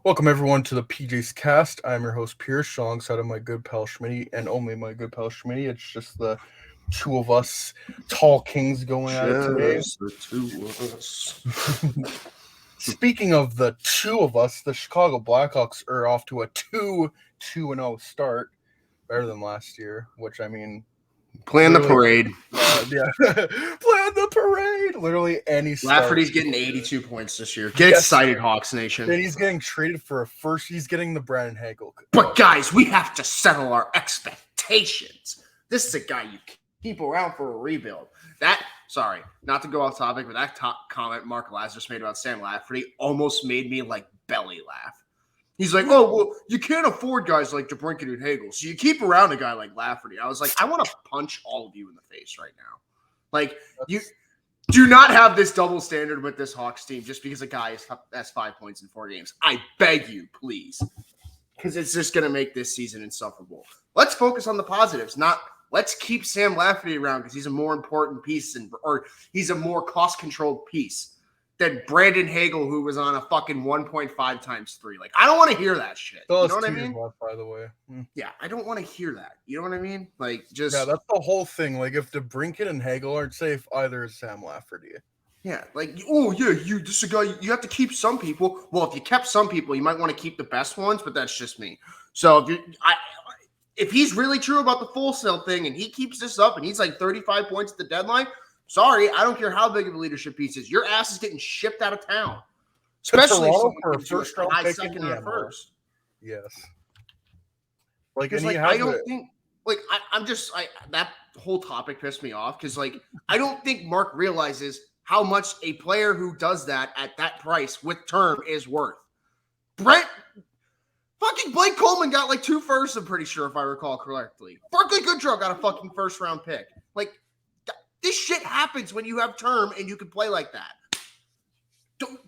Welcome everyone to the PJ's Cast. I'm your host Pierce, alongside of my good pal Schmitty, and only my good pal Schmitty. It's just the two of us, tall kings, going at it today. Just the two of us. Speaking of the two of us, the Chicago Blackhawks are off to a 2-0 start, better than last year. Which I mean, Plan the parade. yeah, plan the parade. Literally any start. Lafferty's getting 82 points this year. Get excited, Hawks Nation. And he's getting traded for a first. He's getting the Brandon Hagel. But guys, we have to settle our expectations. This is a guy you keep around for a rebuild. Sorry, not to go off topic, but that comment Mark Lazarus made about Sam Lafferty almost made me like belly laugh. He's like, oh, well, you can't afford guys like DeBrincat and Hagel, so you keep around a guy like Lafferty. I was like, I want to punch all of you in the face right now. Like, you do not have this double standard with this Hawks team just because a guy has 5 points in 4 games. I beg you, please, because it's just going to make this season insufferable. Let's focus on the positives, not let's keep Sam Lafferty around because he's a more important piece or he's a more cost-controlled piece than Brandon Hagel, who was on a fucking 1.5 times 3. Like, I don't want to hear that shit. You know what I mean? Left, by the way. Yeah, I don't want to hear that. You know what I mean? Like, just yeah, that's the whole thing. Like, if DeBrincat and Hagel aren't safe, either is Sam Lafferty. Yeah, like, oh yeah, this is a guy. You have to keep some people. Well, if you kept some people, you might want to keep the best ones. But that's just me. So if he's really true about the full sale thing and he keeps this up and he's like 35 points at the deadline. Sorry, I don't care how big of a leadership piece is. Your ass is getting shipped out of town. Especially for a first round pick second or first. Yes. Like, and like I don't think like that whole topic pissed me off because like I don't think Mark realizes how much a player who does that at that price with term is worth. Fucking Blake Coleman got like 2 firsts, I'm pretty sure, if I recall correctly. Barclay Goodrow got a fucking first round pick. Like, this shit happens when you have term and you can play like that.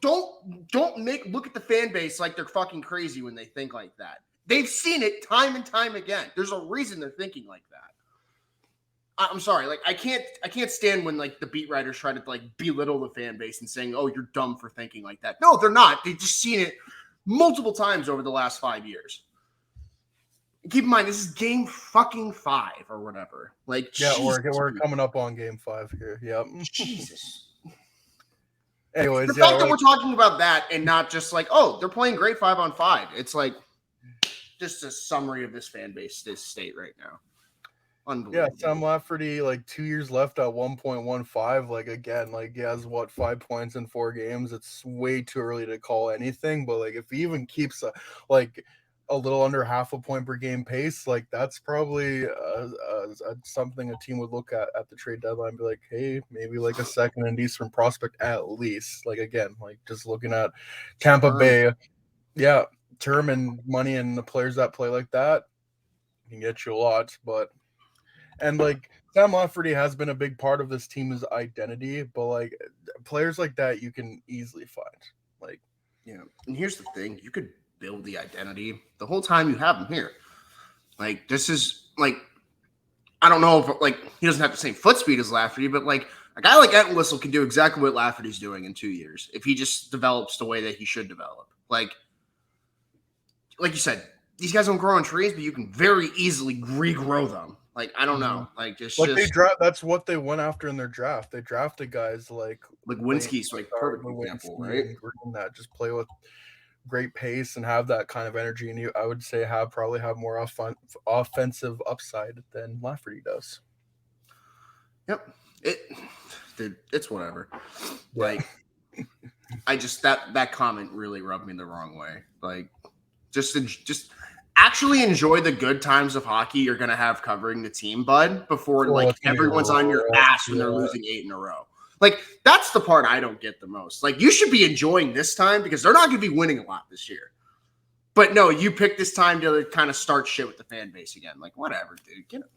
Don't look at the fan base like they're fucking crazy when they think like that. They've seen it time and time again. There's a reason they're thinking like that. I'm sorry, like I can't stand when like the beat writers try to like belittle the fan base and saying, "Oh, you're dumb for thinking like that." No, they're not. They've just seen it multiple times over the last 5 years. Keep in mind, this is game fucking 5 or whatever. Like, yeah, we're coming up on game 5 here. Yep. Jesus. Anyways, the fact that we're talking about that and not just like, oh, they're playing great 5-on-5. It's like just a summary of this fan base, this state right now. Unbelievable. Yeah, Sam Lafferty, like 2 years left at 1.15. Like, again, like he has 5 points in 4 games. It's way too early to call anything. But like, if he even keeps a little under half a point per game pace, like that's probably something a team would look at the trade deadline and be like, hey, maybe like a second and decent prospect at least. Like, again, like just looking at Tampa Bay, yeah, term and money and the players that play like that can get you a lot. And like Sam Lafferty has been a big part of this team's identity, but like players like that you can easily find. Like, yeah, and here's the thing, you could build the identity the whole time you have him here. Like, this is like, I don't know if like he doesn't have the same foot speed as Lafferty, but like a guy like Entwistle can do exactly what Lafferty's doing in 2 years if he just develops the way that he should develop. Like you said, these guys don't grow on trees, but you can very easily regrow them. Like, I don't know. Like, they draft. That's what they went after in their draft. They drafted guys like Winsky's like perfect example, right? That just play with great pace and have that kind of energy, and I would say probably have more offensive upside than Lafferty does. Yep, it's whatever. Yeah. Like, I just that comment really rubbed me the wrong way. Like, just actually enjoy the good times of hockey you're gonna have covering the team, bud. Before like everyone's on your ass when they're losing 8 in a row. Like, that's the part I don't get the most. Like, you should be enjoying this time because they're not going to be winning a lot this year. But no, you pick this time to kind of start shit with the fan base again. Like, whatever, dude. Get it.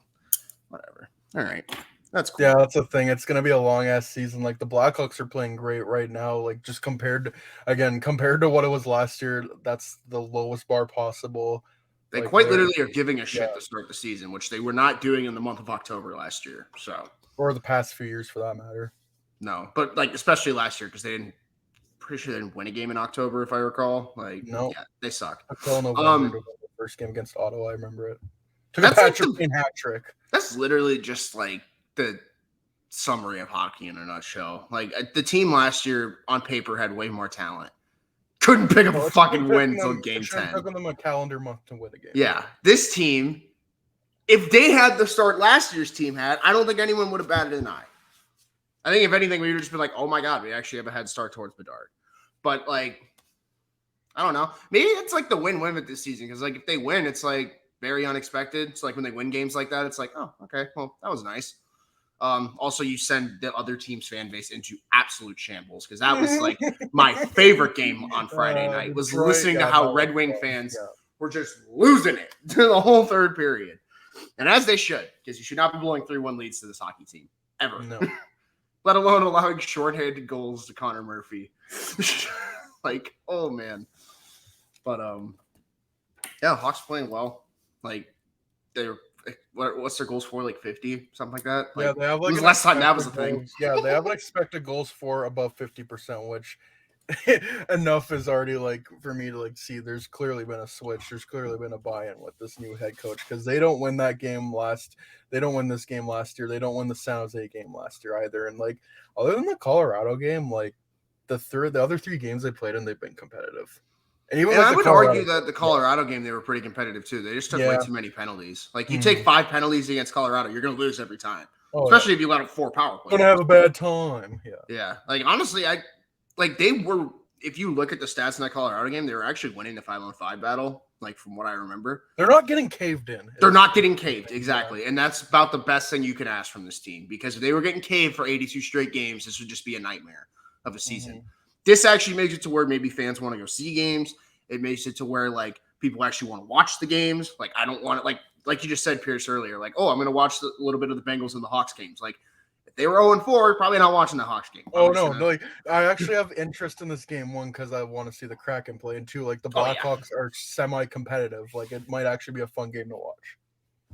Whatever. All right. That's cool. Yeah, that's the thing. It's going to be a long-ass season. Like, the Blackhawks are playing great right now. Like, just compared to what it was last year, that's the lowest bar possible. They quite literally are giving a shit to start the season, which they were not doing in the month of October last year. So, or the past few years, for that matter. No, but like especially last year because they didn't pretty sure they didn't win a game in October, if I recall. Like, No, yeah, they suck. until November to win the first game against Ottawa. I remember it. Took a That's like Patrick Kane hat trick. That's literally just like the summary of hockey in a nutshell. Like the team last year on paper had way more talent. Couldn't pick up a fucking win until game 10. It took them a calendar month to win a game. Yeah, this team, if they had the start last year's team had, I don't think anyone would have batted an eye. I think if anything, we would have just been like, oh my God, we actually have a head start towards Bedard. But like, I don't know. Maybe it's like the win-win with this season because like if they win, it's like very unexpected. It's like when they win games like that, it's like, oh, okay, well, that was nice. Also, you send the other team's fan base into absolute shambles because that was like my favorite game on Friday night was Detroit, listening to how Red Wing fans were just losing it the whole third period. And as they should, because you should not be blowing 3-1 leads to this hockey team ever. No. Let alone allowing shorthanded goals to Connor Murphy. Like, oh man. But yeah, Hawks playing well. Like they're what's their goals for? Like 50, something like that. Like, yeah, they have like last time that was the thing. Yeah, they have expected goals for above 50%, which enough is already like for me to like see. There's clearly been a switch. There's clearly been a buy-in with this new head coach because they don't win that game last. They don't win this game last year. They don't win the San Jose game last year either. And like other than the Colorado game, like the other 3 games they played in, they've been competitive. And even I would argue that the Colorado game, they were pretty competitive too. They just took way too many penalties. Like you take 5 penalties against Colorado, you're going to lose every time. Especially if you let up 4 power plays. Going to have a bad time. Yeah. Yeah. Like honestly, they were. If you look at the stats in that Colorado game, they were actually winning the 5-on-5 battle. Like from what I remember, they're not getting caved in. They're not getting caved exactly, and that's about the best thing you can ask from this team because if they were getting caved for 82 straight games, this would just be a nightmare of a season. This actually makes it to where maybe fans want to go see games. It makes it to where like people actually want to watch the games. Like I don't want it like you just said, Pierce, earlier. Like, oh, I'm going to watch a little bit of the Bengals and the Hawks games. Like if they were 0-4, probably not watching the Hawks game. Oh no, like I actually have interest in this game. 1, because I want to see the Kraken play, and 2, like the Blackhawks are semi-competitive. Like it might actually be a fun game to watch.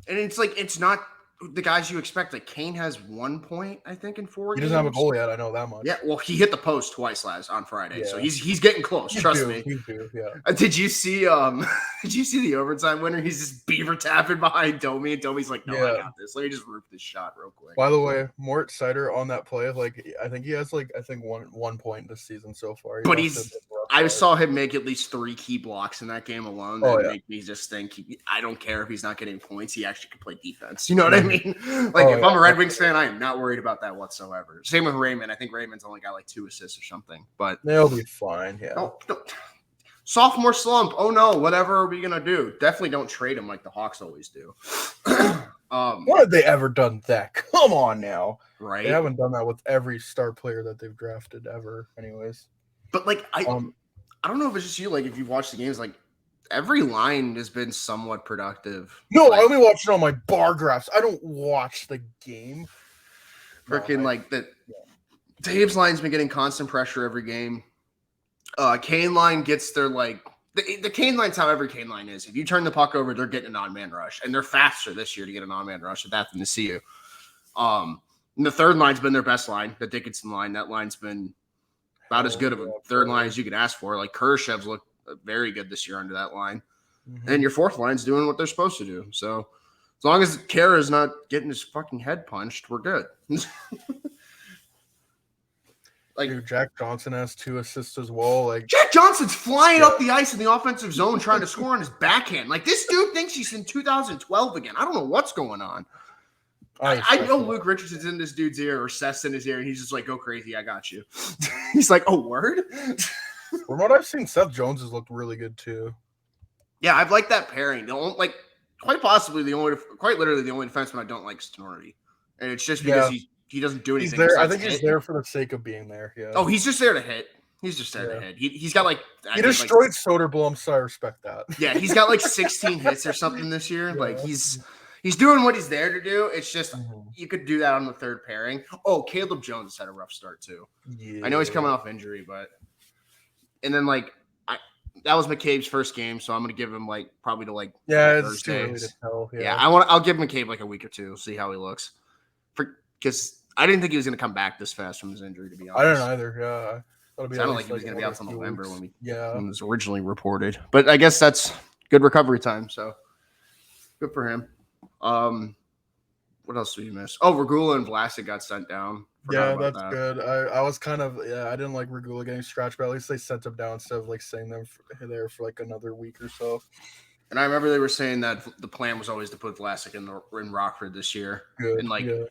And it's like it's not the guys you expect. Like Kane has 1 point, I think, in 4 games. He doesn't have a goal yet. I know that much. Yeah, well, he hit the post twice on Friday, so he's getting close. Trust me. Yeah. Did you see the overtime winner? He's just beaver tapping behind Domi, and Domi's like, "No, I got this. Let me just roof this shot real quick." By the way, Mort Sider on that play, like I think he has one point this season so far. But I saw him make at least 3 key blocks in that game alone. That make me just think I don't care if he's not getting points. He actually can play defense. You know what I mean? Like if I'm a Red Wings fan, I am not worried about that whatsoever. Same with Raymond. I think Raymond's only got like 2 assists or something, but they'll be fine. Yeah. No. Sophomore slump. Oh no, whatever are we gonna do? Definitely don't trade him like the Hawks always do. When have they ever done that? Come on now. Right. They haven't done that with every star player that they've drafted ever, anyways. But like I don't know if it's just you, like if you've watched the games, like every line has been somewhat productive. No, I only watch it on my bar graphs. I don't watch the game. Freaking Dave's line's been getting constant pressure every game. Kane line gets their the Kane line's how every Kane line is. If you turn the puck over, they're getting an on-man rush, and they're faster this year to get an on-man rush at that than to see you. And the third line's been their best line, the Dickinson line. That line's been about as good of a third line as you could ask for. Like Kurashev's looked very good this year under that line. And your fourth line's doing what they're supposed to do. So as long as Kara's not getting his fucking head punched, we're good. Dude, Jack Johnson has 2 assists as well. Like Jack Johnson's flying up the ice in the offensive zone trying to score on his backhand. Like this dude thinks he's in 2012 again. I don't know what's going on. I know Luke Richardson's in this dude's ear or Seth's in his ear, and he's just like, "Go crazy, I got you." He's like, "Oh, word." From what I've seen, Seth Jones has looked really good too. Yeah, I've liked that pairing. Quite possibly quite literally the only defenseman I don't like is Tenority, and it's just because he doesn't do anything. He's there. I think he's there for the sake of being there. Yeah. Oh, he's just there to hit. He's just there to hit. He's got he destroyed Soderblom, so I respect that. Yeah, he's got 16 hits or something this year. Yeah. Like he's doing what he's there to do. It's just you could do that on the third pairing. Oh, Caleb Jones had a rough start too. Yeah. I know he's coming off injury, but and then that was McCabe's first game, so I'm gonna give him probably to it's too early to tell. Yeah, I'll give McCabe a week or two, see how he looks. Because I didn't think he was gonna come back this fast from his injury, to be honest. I don't either. Yeah. That'll be at Sounded like least he was going to be another out till few November weeks. when Yeah. it was originally reported. But I guess that's good recovery time. So good for him. What else did we miss? Oh, Regula and Vlasic got sent down. Forgot Yeah, about that's that. good. I was kind of I didn't like Regula getting scratched, but at least they sent him down instead of like saying them there for like another week or so. And I remember they were saying that the plan was always to put Vlasic in Rockford this year. Good. And like Yeah.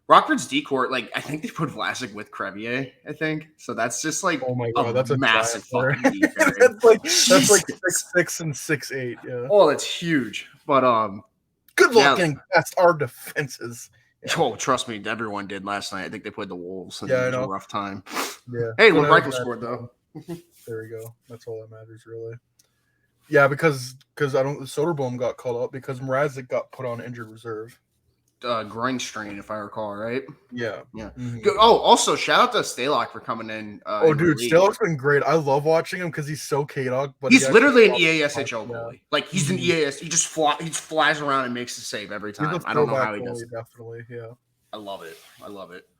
Rockford's decor, like I think they put Vlasic with Crevier, I think. So that's just like Oh my a god, that's a giant massive player. fucking D pairing. that's like Jesus. 6'6" and 6'8". Yeah. Oh, that's huge. But Good luck yeah. getting past our defenses. Yeah. Oh, trust me, everyone did last night. I think they played the Wolves, and Yeah, I it was a know. rough time. Yeah. Hey, Good Luke have Reichel that scored though. There we go. That's all that matters, really. Yeah, because I don't. Soderblom got called up because Mrazek got put on injured reserve. Groin strain, if I recall, right? Yeah. Yeah. Mm-hmm. Oh, also shout out to Stalock for coming in. Oh, in dude, relief. Stalock's been great. I love watching him because he's so K-Dog. But he's literally an EASHL goalie. Yeah. Like he's an EAS. He just flies around and makes a save every time. I don't know how he does it. Definitely, yeah. I love it.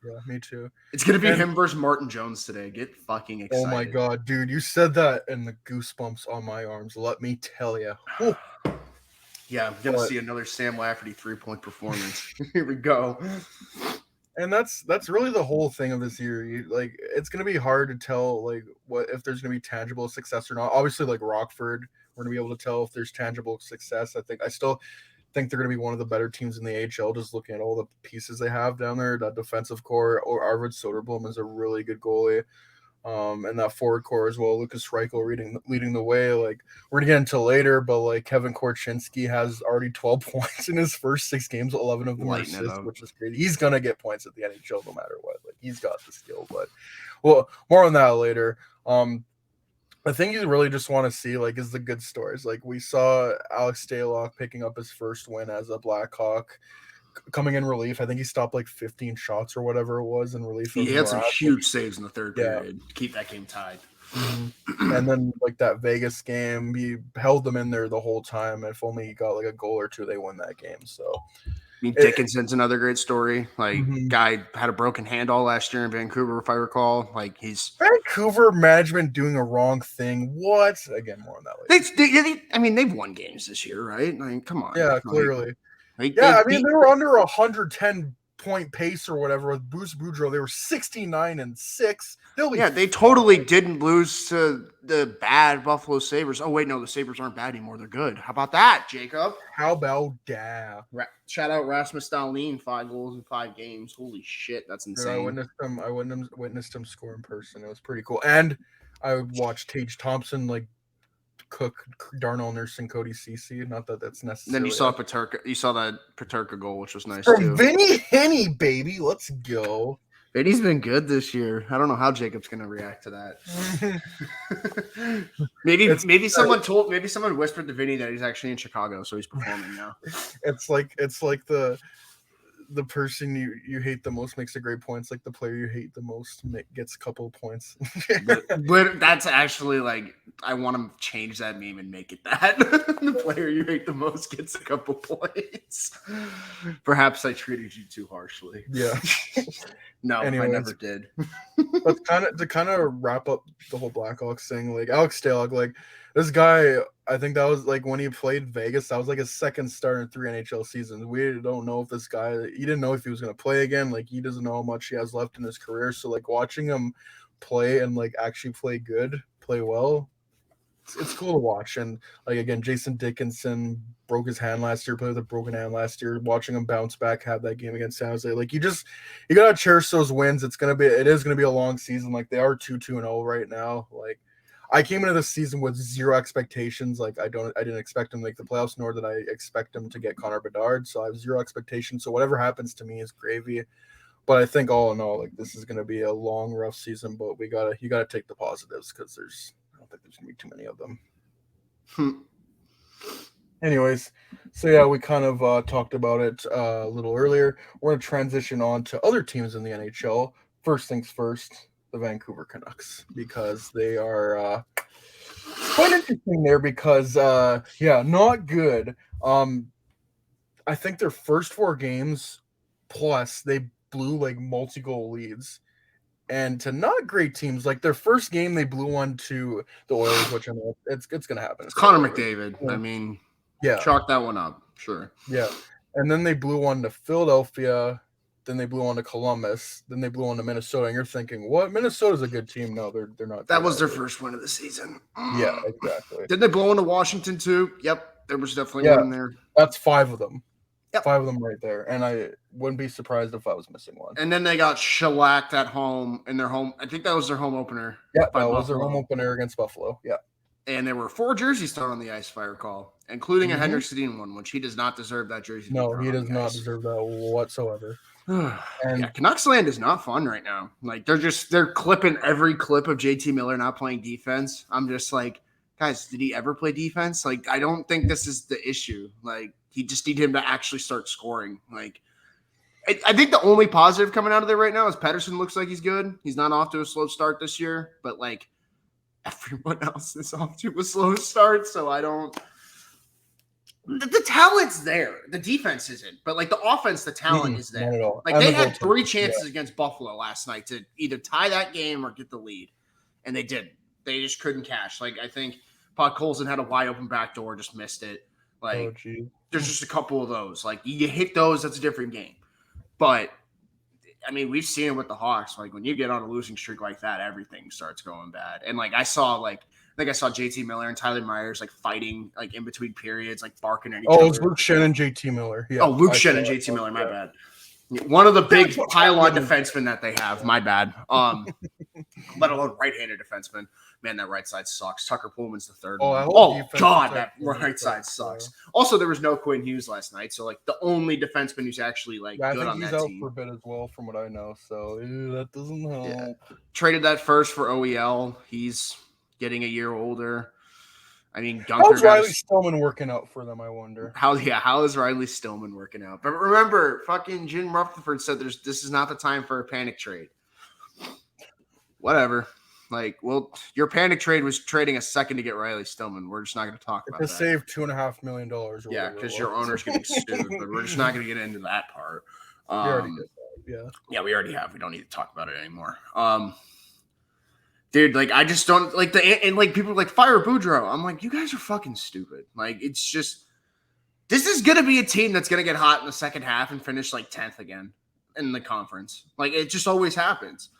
Yeah, me too. It's gonna be him versus Martin Jones today. Get fucking excited. Oh my god, dude, you said that and the goosebumps on my arms. Let me tell you. Yeah, I'm gonna see another Sam Lafferty 3-point performance. Here we go. And that's really the whole thing of this year. It's gonna be hard to tell like what if there's gonna be tangible success or not. Obviously, like Rockford, we're gonna be able to tell if there's tangible success. I still think they're going to be one of the better teams in the AHL, just looking at all the pieces they have down there. That defensive core, or Arvid Soderblom is a really good goalie. And that forward core as well. Lucas Reichel leading the way. Like we're gonna get into later, but like Kevin Korchinski has already 12 points in his first 6 games. 11 of them are assists, which is crazy. He's gonna get points at the NHL no matter what. Like he's got the skill. But well, more on that later. I think you really just want to see like is the good stories. Like we saw Alex Stalock picking up his first win as a Blackhawk, coming in relief. I think he stopped like 15 shots or whatever it was in relief. He had some huge saves in the third period to keep that game tied. Mm-hmm. And then like that Vegas game, he held them in there the whole time. If only he got like a goal or two, they win that game. So I mean, Dickinson's another great story. Like, guy had a broken hand all last year in Vancouver, if I recall. Like, he's Vancouver management doing a wrong thing. What? Again, more on that later. They've won games this year, right? Like, come on. Yeah, clearly. They were under 110 point pace or whatever with Bruce Boudreau. They were 69-6. They totally didn't lose to the bad Buffalo Sabres. Oh, wait, no, the Sabres aren't bad anymore. They're good. How about that, Jacob? How about that? Shout out Rasmus Dahlin, 5 goals in 5 games. Holy shit, that's insane. Dude, I witnessed him score in person. It was pretty cool. And I watched Tage Thompson cook Darnell Nurse and Cody Ceci. Not that that's necessary. Then you saw Paterka. You saw that Paterka goal, which was nice from too. Vinny Henney, baby. Let's go. Vinny's been good this year. I don't know how Jacob's gonna react to that. maybe someone whispered to Vinny that he's actually in Chicago, so he's performing now. It's like the person you hate the most makes a great point. It's like the player you hate the most gets a couple of points. but that's actually like I want to change that meme and make it that the player you hate the most gets a couple points. Perhaps I treated you too harshly. Yeah. No, anyways, I never did. But to kind of wrap up the whole Blackhawks thing, like Alex Stalock, like this guy, I think that was like when he played Vegas, that was like his second start in 3 NHL seasons. We don't know if this guy, he didn't know if he was going to play again. Like he doesn't know how much he has left in his career. So like watching him play and like actually play well, it's cool to watch. And like again, Jason Dickinson broke his hand last year, played with a broken hand last year. Watching him bounce back, have that game against San Jose, like you gotta cherish those wins. It is gonna be a long season. Like they are 2-2-0 right now. Like I came into this season with 0 expectations. Like I didn't expect him to make the playoffs, nor did I expect him to get Connor Bedard. So I have 0 expectations. So whatever happens to me is gravy. But I think all in all, like this is gonna be a long, rough season. But you gotta take the positives because I don't think there's gonna be too many of them. Anyways, so yeah, we kind of talked about it a little earlier. We're going to transition on to other teams in the NHL. First things first, the Vancouver Canucks, because they are quite interesting there because, not good. I think their first 4 games plus they blew like multi-goal leads. and to not great teams. Like their first game, they blew one to the Oilers, which I know it's gonna happen. It's Connor McDavid. I mean, yeah, chalk that one up, sure. Yeah, and then they blew one to Philadelphia. Then they blew one to Columbus. Then they blew one to Minnesota. And you're thinking, what? Minnesota's a good team. No, they're not. That was their first win of the season. Yeah, exactly. Did they blow into Washington too? Yep, there was definitely one in there. That's 5 of them. Yep. 5 of them right there. And I wouldn't be surprised if I was missing one. And then they got shellacked at home in their home. I think that was their home opener. Yeah, that was their home opener against Buffalo. Yeah. And there were 4 jerseys thrown on the ice, if I recall, including a Henrik Sedin one, which he does not deserve that jersey. No, he does not deserve that whatsoever. And Canucks land is not fun right now. Like they're clipping every clip of JT Miller not playing defense. I'm just like, guys, did he ever play defense? Like, I don't think this is the issue. Like, he just need him to actually start scoring. Like, I think the only positive coming out of there right now is Pettersson looks like he's good. He's not off to a slow start this year, but like everyone else is off to a slow start. So I don't. The talent's there. The defense isn't, but like the offense, the talent is there. Like they had 3 chances against Buffalo last night to either tie that game or get the lead, and they didn't. They just couldn't cash. Like I think Podkolzin had a wide open back door, just missed it. Like there's just a couple of those. Like you hit those, that's a different game. But I mean, we've seen it with the Hawks. Like when you get on a losing streak like that, everything starts going bad. And like I saw JT Miller and Tyler Myers like fighting like in between periods, like barking at each other. Oh, it was Luke Shen and JT Miller. Yeah. Oh, Luke Shen and JT Miller. My bad. One of the big pylon defensemen that they have. My bad. Let alone right-handed defenseman. Man, that right side sucks. Tucker Pullman's the third one. Oh God, that right side sucks. Also, there was no Quinn Hughes last night, so like the only defenseman who's actually like good on that team. He's out for a bit as well, from what I know. So that doesn't help. Yeah. Traded that first for OEL. He's getting a year older. I mean, how's Riley Stillman working out for them? I wonder. How is Riley Stillman working out? But remember, fucking Jim Rutherford said this is not the time for a panic trade. Whatever. Like, well, your panic trade was trading a second to get Riley Stillman. We're just not going to talk about that. To save $2.5 million. Yeah, because your owner's getting sued, but we're just not going to get into that part. We already did that. Yeah, we already have. We don't need to talk about it anymore. Dude, like, I just don't like and like people are like fire Boudreaux. I'm like, you guys are fucking stupid. Like, it's just this is gonna be a team that's gonna get hot in the second half and finish like 10th again in the conference. Like, it just always happens.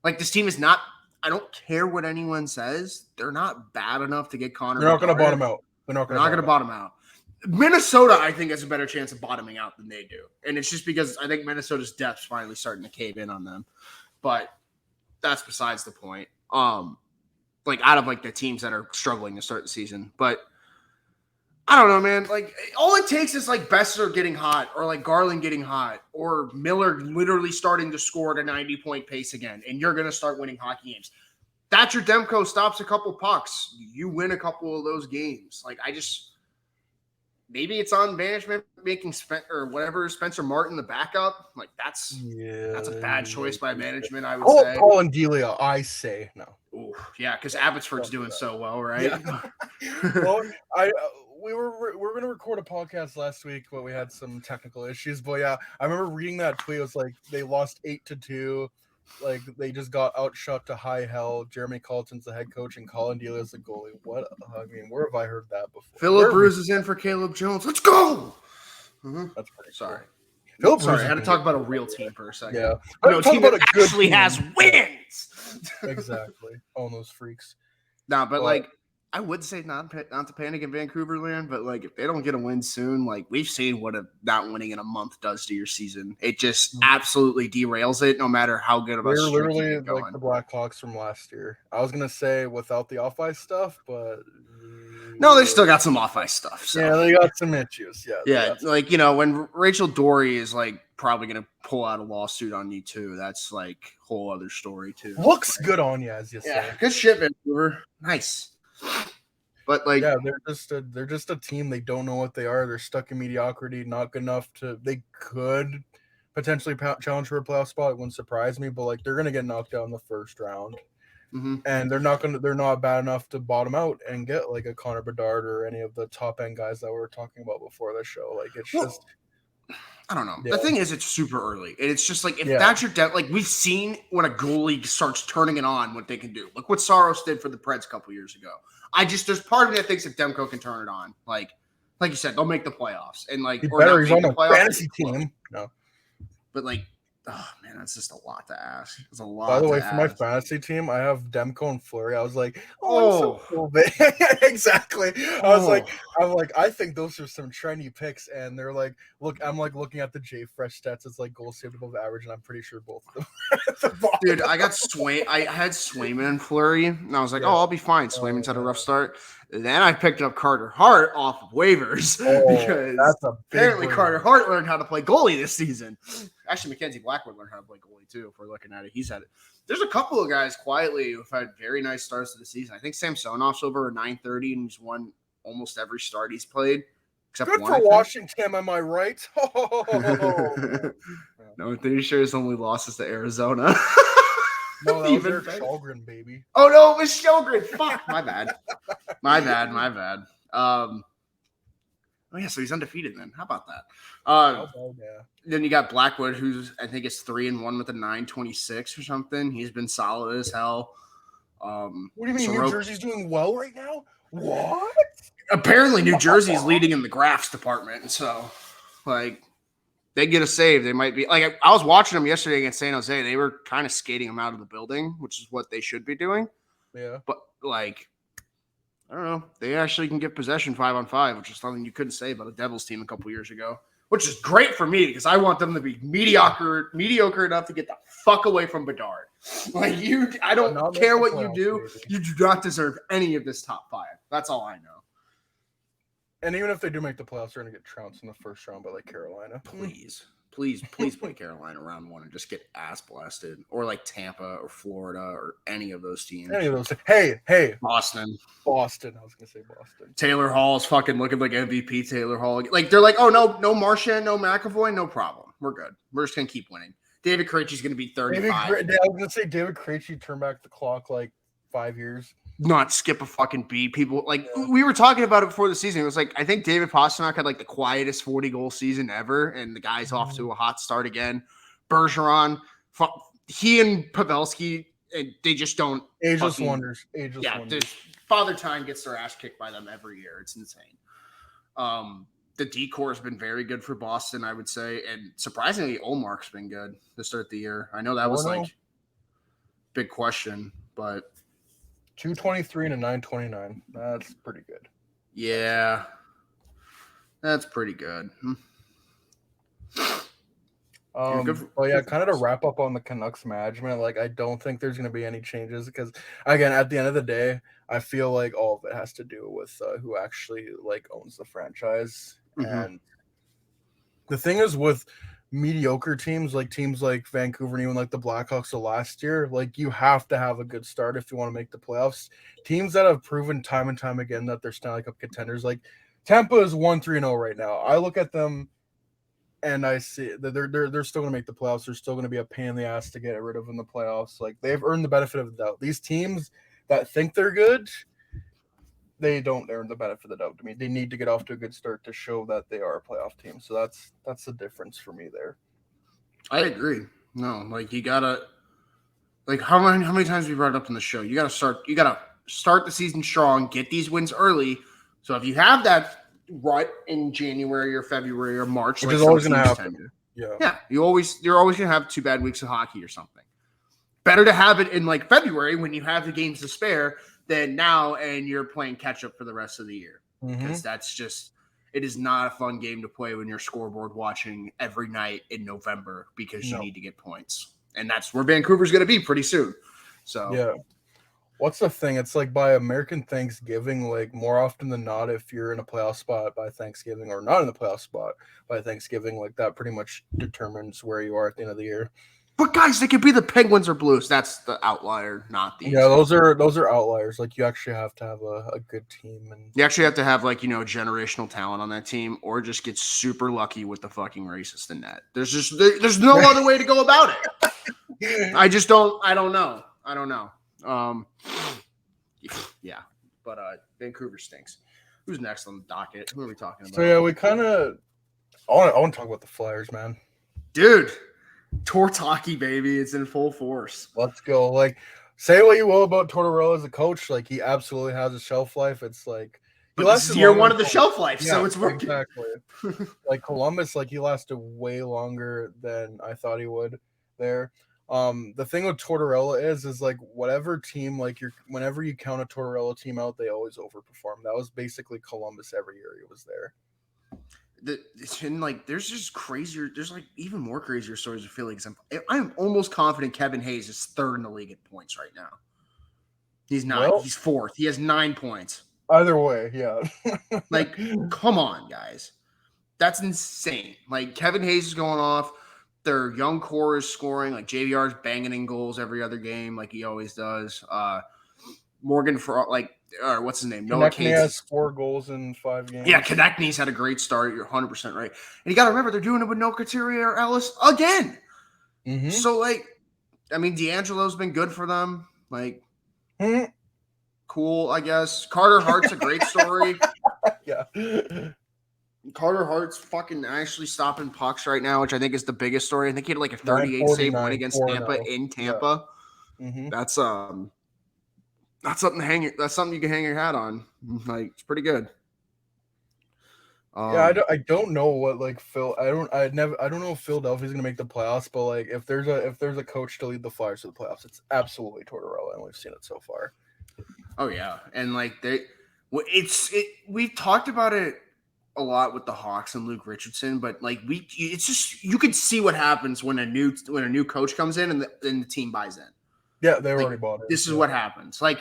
Like, this team is not. I don't care what anyone says. They're not bad enough to get Connor. They're not going to bottom out. They're not going to bottom out. Minnesota, I think, has a better chance of bottoming out than they do. And it's just because I think Minnesota's depth's finally starting to cave in on them. But that's besides the point. Like, out of, like, the teams that are struggling to start the season. But I don't know, man. Like, all it takes is, like, Besser getting hot or, like, Garland getting hot or Miller literally starting to score at a 90-point pace again, and you're going to start winning hockey games. Thatcher Demko stops a couple pucks. You win a couple of those games. Like, maybe it's on management making Spencer Martin the backup. Like, that's a bad choice by management, I would say. Colin Delia, I say no. Ooh, yeah, because Abbotsford's doing so well, right? Yeah. Well, we were going to record a podcast last week, but we had some technical issues. But yeah, I remember reading that tweet. It was like they lost 8-2. Like they just got outshot to high hell. Jeremy Colton's the head coach and Colin Delia's the goalie. What? I mean, where have I heard that before? Philip Bruce is in for Caleb Jones. Let's go. That's pretty sorry. Cool. Sorry, I had to talk about a real team for a second. Yeah, a team that actually has wins. Exactly. All those freaks. Nah, but like. I would say not to panic in Vancouver land, but like if they don't get a win soon, like we've seen what not winning in a month does to your season. It just absolutely derails it, no matter how good of a streak they're literally like the Blackhawks from last year. I was gonna say without the off-ice stuff, but no, they still got some off-ice stuff. So. Yeah, they got some issues. Yeah, like when Rachel Dory is like probably gonna pull out a lawsuit on you too. That's like a whole other story too. Looks good on you, as you say. Good shit, Vancouver. Nice. But like, yeah, they're just a team. They don't know what they are. They're stuck in mediocrity. Not good enough to. They could potentially challenge for a playoff spot. It wouldn't surprise me. But like, they're gonna get knocked out in the first round, and they're not bad enough to bottom out and get like a Connor Bedard or any of the top end guys that we were talking about before the show. Like, it's just. I don't know. Yeah. The thing is, it's super early. And it's just like, if Yeah. that's your depth, like we've seen when a goalie starts turning it on, what they can do. Look what Saros did for the Preds a couple years ago. There's part of me that thinks if Demko can turn it on, like you said, they'll make the playoffs. And like, He or better. not He's make on the a playoffs. fantasy team. No. But like, oh man, that's just a lot to ask. It's a lot. By the way, to for my ask. fantasy team, I have Demko and Fleury. I was like, I'm so Oh. cool, man. Exactly. I was like, Oh. I think those are some trendy picks, and they're like, I'm like looking at the J Fresh stats. It's like goal saved above average, and I'm pretty sure both of them. At the bottom. Dude, I had Swayman and Fleury, and I was like, Yeah. oh, I'll be fine. Swayman's had a rough start. Then I picked up Carter Hart off of waivers because that's a big apparently win. Carter Hart learned how to play goalie this season. Actually, Mackenzie Blackwood learned how to play goalie too, if we're looking at it. He's had it. There's a couple of guys quietly who've had very nice starts to the season. I think Samsonov's over a 930 and he's won almost every start he's played. Except Good one, for Washington, am I right? No, I'm pretty sure his only losses to Arizona. No, that was Eric Shalgren, baby. Oh no, it was Shalgren. Fuck, my bad. My bad. Oh yeah, so he's undefeated then. How about that? Yeah. Then you got Blackwood, who's I think it's 3-1 with a 926 or something. He's been solid as hell. What do you mean New Jersey's doing well right now? What? Apparently New Jersey's leading in the graphs department, so like they get a save. They might be like I was watching them yesterday against San Jose. They were kind of skating them out of the building, which is what they should be doing. Yeah. But like I don't know. They actually can get possession 5-on-5, which is something you couldn't say about a Devils team a couple years ago, which is great for me because I want them to be mediocre enough to get the fuck away from Bedard. Like I don't care what you do. Baby. You do not deserve any of this top 5. That's all I know. And even if they do make the playoffs, they're going to get trounced in the first round by like Carolina. Please play Carolina round 1 and just get ass blasted. Or like Tampa or Florida or any of those teams. Hey. Boston. I was going to say Boston. Taylor Hall is fucking looking like MVP Taylor Hall. Like they're like, oh, no Marchand, no McAvoy, no problem. We're good. We're just going to keep winning. David Krejci's going to be 35. I was going to say David Krejci turned back the clock like 5 years. Not skip a fucking beat. People like we were talking about it before the season. It was like I think David Pastrnak had like the quietest 40-goal season ever, and the guy's off to a hot start again. Bergeron, he and Pavelski, they just don't. Ageless wonders. Father Time gets their ass kicked by them every year. It's insane. The decor has been very good for Boston, I would say, and surprisingly, Olmark's been good to start the year. I know that was like big question, but. 223 and a 929. That's pretty good. Yeah. That's pretty good. Well, yeah, kind of to wrap up on the Canucks management, like I don't think there's going to be any changes because, again, at the end of the day, I feel like all of it has to do with who actually like owns the franchise. Mm-hmm. And the thing is with mediocre teams like Vancouver and even like the Blackhawks of last year, like you have to have a good start if you want to make the playoffs. Teams that have proven time and time again that they're Stanley Cup contenders, like Tampa is 1-3-0 right now. I look at them and I see that they're still going to make the playoffs. They're still going to be a pain in the ass to get rid of in the playoffs. Like they've earned the benefit of the doubt. These teams that think they're good, they don't earn the benefit of the doubt to me. They need to get off to a good start to show that they are a playoff team. So that's the difference for me there. I agree. No, like you gotta, like how many times we brought it up in the show? You gotta start the season strong, get these wins early. So if you have that rut in January or February or March, which is always gonna happen. Yeah, you're always gonna have 2 bad weeks of hockey or something. Better to have it in like February when you have the games to spare than now and you're playing catch up for the rest of the year. Because that's just, it is not a fun game to play when you're scoreboard watching every night in November because you need to get points. And that's where Vancouver's going to be pretty soon. So, yeah. What's the thing? It's like by American Thanksgiving, like more often than not, if you're in a playoff spot by Thanksgiving or not in the playoff spot by Thanksgiving, like that pretty much determines where you are at the end of the year. But guys, they could be the Penguins or Blues. That's the outlier, not these. Yeah, those are outliers. Like you actually have to have a good team, and you actually have to have like generational talent on that team, or just get super lucky with the fucking racist in net. There's no other way to go about it. I don't know. Yeah, but Vancouver stinks. Who's next on the docket? Who are we talking about? So yeah, we kind of I want to talk about the Flyers, man. Dude, Torts hockey, baby. It's in full force. Let's go. Like, say what you will about Tortorella as a coach, like he absolutely has a shelf life. It's like But this is year one of the shelf life, so it's working. Exactly. Like Columbus, like he lasted way longer than I thought he would there. The thing with Tortorella is like whatever team, like whenever you count a Tortorella team out, they always overperform. That was basically Columbus every year he was there. And like there's just crazier, there's like even more crazier stories of Philly. I'm almost confident Kevin Hayes is third in the league in points right now. He's not. Well, he's fourth. He has 9 points. Either way, yeah. Like, come on, guys. That's insane. Like Kevin Hayes is going off. Their young core is scoring. Like JVR is banging in goals every other game, like he always does. Morgan for what's his name? Noah Konechny has 4 goals in 5 games. Yeah, Konechny's had a great start. You're 100% right. And you got to remember, they're doing it with no Couturier or Ellis again. Mm-hmm. So, like, I mean, D'Angelo's been good for them. Like, cool, I guess. Carter Hart's a great story. Yeah. Carter Hart's fucking actually stopping pucks right now, which I think is the biggest story. I think he had like a 38-save win against Tampa in Tampa. Yeah. Mm-hmm. That's something to hang. That's something you can hang your hat on. Like it's pretty good. Yeah, I don't know what like Phil. I don't know if Philadelphia's gonna make the playoffs, but like if there's a coach to lead the Flyers to the playoffs, it's absolutely Tortorella, and we've seen it so far. Oh yeah, and like we've talked about it a lot with the Hawks and Luke Richardson, but like it's just you could see what happens when a new coach comes in and the team buys in. Yeah, they already bought it. This is what happens. Like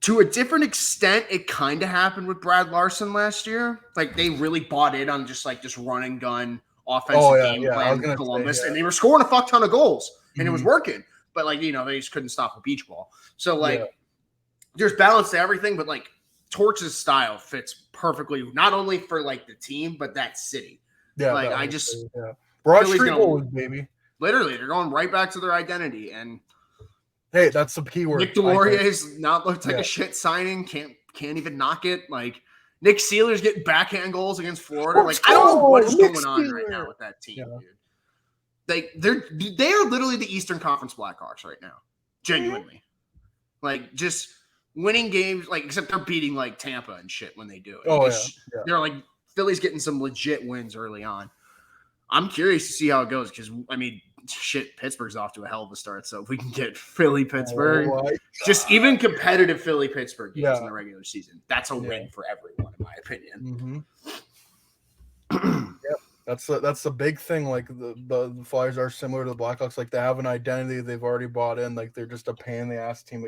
to a different extent, it kind of happened with Brad Larson last year. Like they really bought in on just run and gun offensive game plan in Columbus, and they were scoring a fuck ton of goals, and it was working. But like they just couldn't stop a beach ball. So like there's balance to everything, but like Torch's style fits perfectly, not only for like the team, but that city. Yeah, like Broad Street Boys, baby. Literally, they're going right back to their identity. And hey, that's the key word. Nick Delorier's not looked like a shit signing. Can't even knock it. Like Nick Sealer's getting backhand goals against Florida. Like I don't know what's going on right now with that team, dude. Like they are literally the Eastern Conference Blackhawks right now, genuinely. Like just winning games, like except they're beating like Tampa and shit when they do it. They're like Philly's getting some legit wins early on. I'm curious to see how it goes because I mean, shit, Pittsburgh's off to a hell of a start. So if we can get Philly Pittsburgh, just even competitive Philly Pittsburgh games in the regular season, that's a win for everyone, in my opinion. That's the big thing. Like the Flyers are similar to the Blackhawks. Like they have an identity they've already bought in. Like they're just a pain in the ass team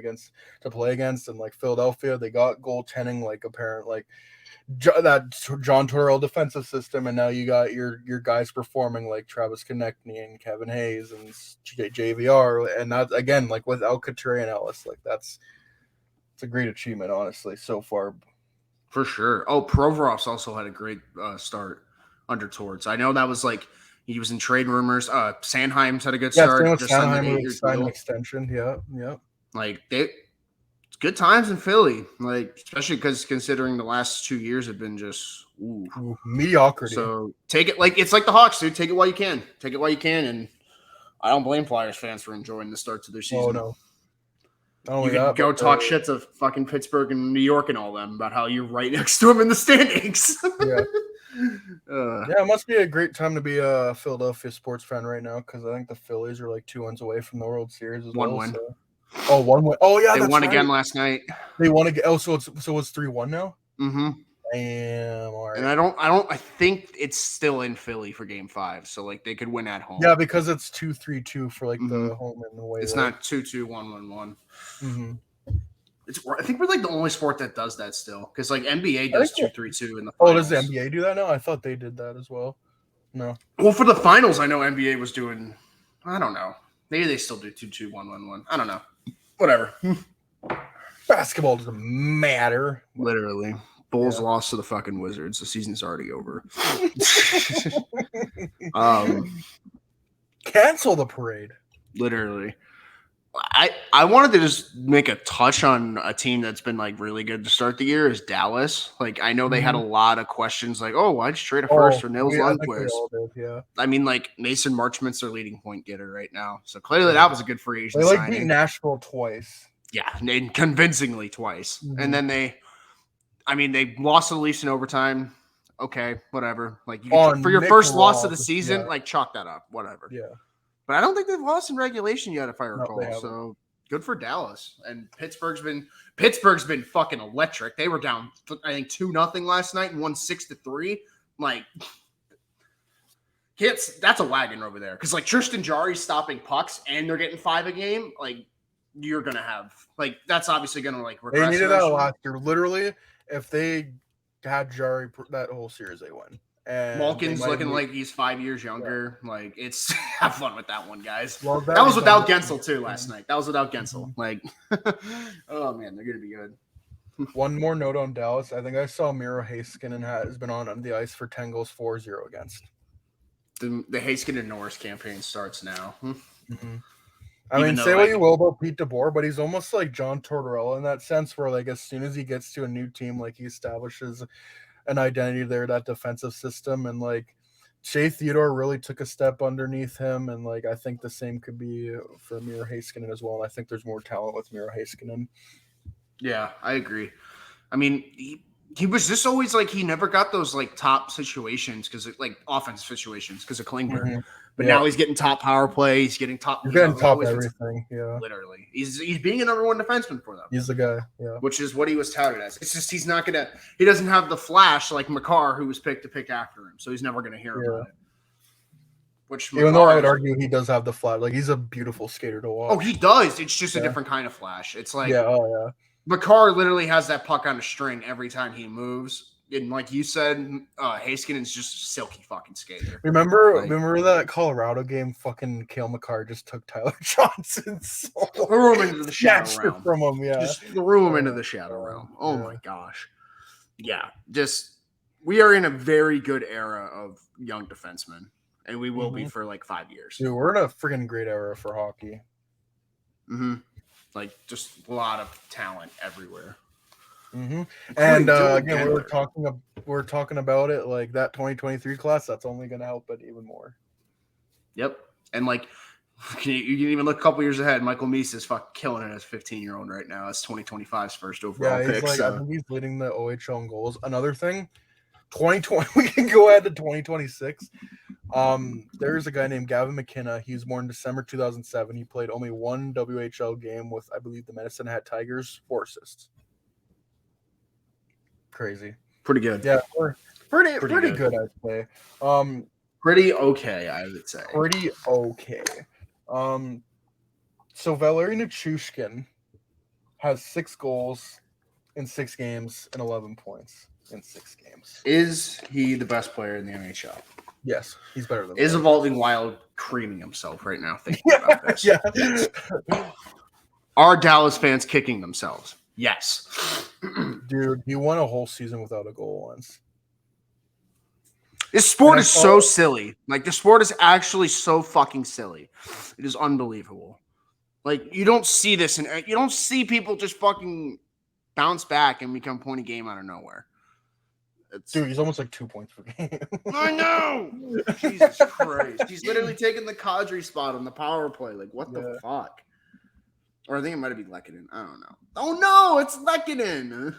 to play against. And like Philadelphia, they got goaltending like apparent like that John Tortorella defensive system, and now you got your guys performing like Travis Konechny and Kevin Hayes and JVR, and that again like without Couturier and Ellis, like it's a great achievement honestly so far. For sure. Oh, Provorov's also had a great start under Torts. I know that was like he was in trade rumors. Sanheim's had a good start. Yeah, Sanheim signed an extension. Yeah. Like it's good times in Philly. Like especially because considering the last 2 years have been just mediocrity. So take it like it's like the Hawks, dude. Take it while you can. Take it while you can, and I don't blame Flyers fans for enjoying the start to their season. Oh no. You can go talk shit to fucking Pittsburgh and New York and all them about how you're right next to them in the standings. Yeah. It must be a great time to be a Philadelphia sports fan right now because I think the Phillies are like 2 wins away from the World Series as One win. So. One win. Oh yeah, they won again last night. They won again. Oh, so it's 3-1 now. Mm-hmm. Damn. All right. And I think it's still in Philly for Game 5, so like they could win at home. Yeah, because it's 2-3-2 for like the home and the away. It's not 2-2, 1-1-1. Mm-hmm. I think we're like the only sport that does that still, because like NBA does 2-3-2 in the finals. Oh, does the NBA do that now? I thought they did that as well. No. Well, for the finals, I know NBA was doing. I don't know. Maybe they still do 2-2, 1-1-1. I don't know. Whatever. Basketball doesn't matter. Literally. Bulls lost to the fucking Wizards. The season's already over. Cancel the parade. Literally. I wanted to just make a touch on a team that's been like really good to start the year is Dallas. Like I know they had a lot of questions like, oh, why'd you trade a first for Nils I think we Lundqvist? all did, yeah. I mean, like Mason Marchment's their leading point getter right now. So clearly that was a good free agent They signing. beat Nashville twice. Yeah, and convincingly twice. And then they lost to the Leafs in overtime. Okay, whatever. Like for your first loss of the season, like chalk that up, whatever. Yeah. But I don't think they've lost in regulation yet, if I recall. No, so good for Dallas. And Pittsburgh's been fucking electric. They were down, I think 2-0 last night and won 6-3. Like, that's a wagon over there. Because like Tristan Jarry's stopping pucks and they're getting 5 a game. Like, you're gonna have that's obviously gonna regress. They needed that last year. Literally, if they had Jarry that whole series, they win. And Malkin's looking like he's 5 years younger. Yeah. Like it's have fun with that one, guys. Well, that was without Gensel too last night. That was without Gensel. Like, oh man, they're gonna be good. One more note on Dallas. I think I saw Miro Heiskanen has been on the ice for 10 goals, 4-0 against. The Heiskanen Norris campaign starts now. Mm-hmm. I mean, say what you will about Pete DeBoer, but he's almost like John Tortorella in that sense, where like as soon as he gets to a new team, like he establishes an identity there, that defensive system, and like Shea Theodore really took a step underneath him, and like I think the same could be for Miro Heiskanen as well. And I think there's more talent with Miro Heiskanen. Yeah, I agree. I mean, he was just always like he never got those like top situations because like offensive situations because of Klingberg. Mm-hmm. But now he's getting top power play. He's getting top. He's getting top everything. Yeah, literally, he's being a number one defenseman for them. He's the guy. Yeah, which is what he was touted as. It's just he's not gonna. He doesn't have the flash like Makar, who was picked to pick after him. So he's never gonna hear about it. Which even though I would argue he does have the flash, like he's a beautiful skater to watch. Oh, he does. It's just a different kind of flash. It's like Makar literally has that puck on a string every time he moves. And like you said, Heiskanen's just a silky fucking skater. Remember that Colorado game? Fucking Cale Makar just took Tyler Johnson's soul. Threw him into the shadow realm. From him, yeah. Just threw him into the shadow realm. Oh my gosh. Yeah, we are in a very good era of young defensemen, and we will be for like 5 years. Dude, we're in a freaking great era for hockey. Mm-hmm. Like just a lot of talent everywhere. Mm-hmm. And again, we're talking about it like that 2023 class. That's only going to help it even more. Yep, and like you can even look a couple years ahead. Michael Meese is fucking killing it as a 15-year-old right now. It's 2025's first overall pick. I think he's leading the OHL in goals. Another thing, 2020. We can go ahead to 2026. There's a guy named Gavin McKenna. He was born December 2007. He played only one WHL game with, I believe, the Medicine Hat Tigers. 4 assists. Crazy. Pretty good. Yeah, pretty good, I'd say. Pretty okay, I would say. Pretty okay. So Valeri Nichushkin has 6 goals in 6 games and 11 points in 6 games. Is he the best player in the NHL? Yes, he's better than. Is Evolving Wild creaming himself right now thinking about this? Yeah. Are Dallas fans kicking themselves? Yes. Dude, he won a whole season without a goal once. This sport is so silly. Like, the sport is actually so fucking silly. It is unbelievable. Like, you don't see this, and you don't see people just fucking bounce back and become point a game out of nowhere. Dude, he's almost like 2 points per game. I know. Jesus Christ. He's literally taking the Kadri spot on the power play. Like, what the fuck? Or I think it might have been Lehkonen. I don't know. Oh, no, it's Lehkonen.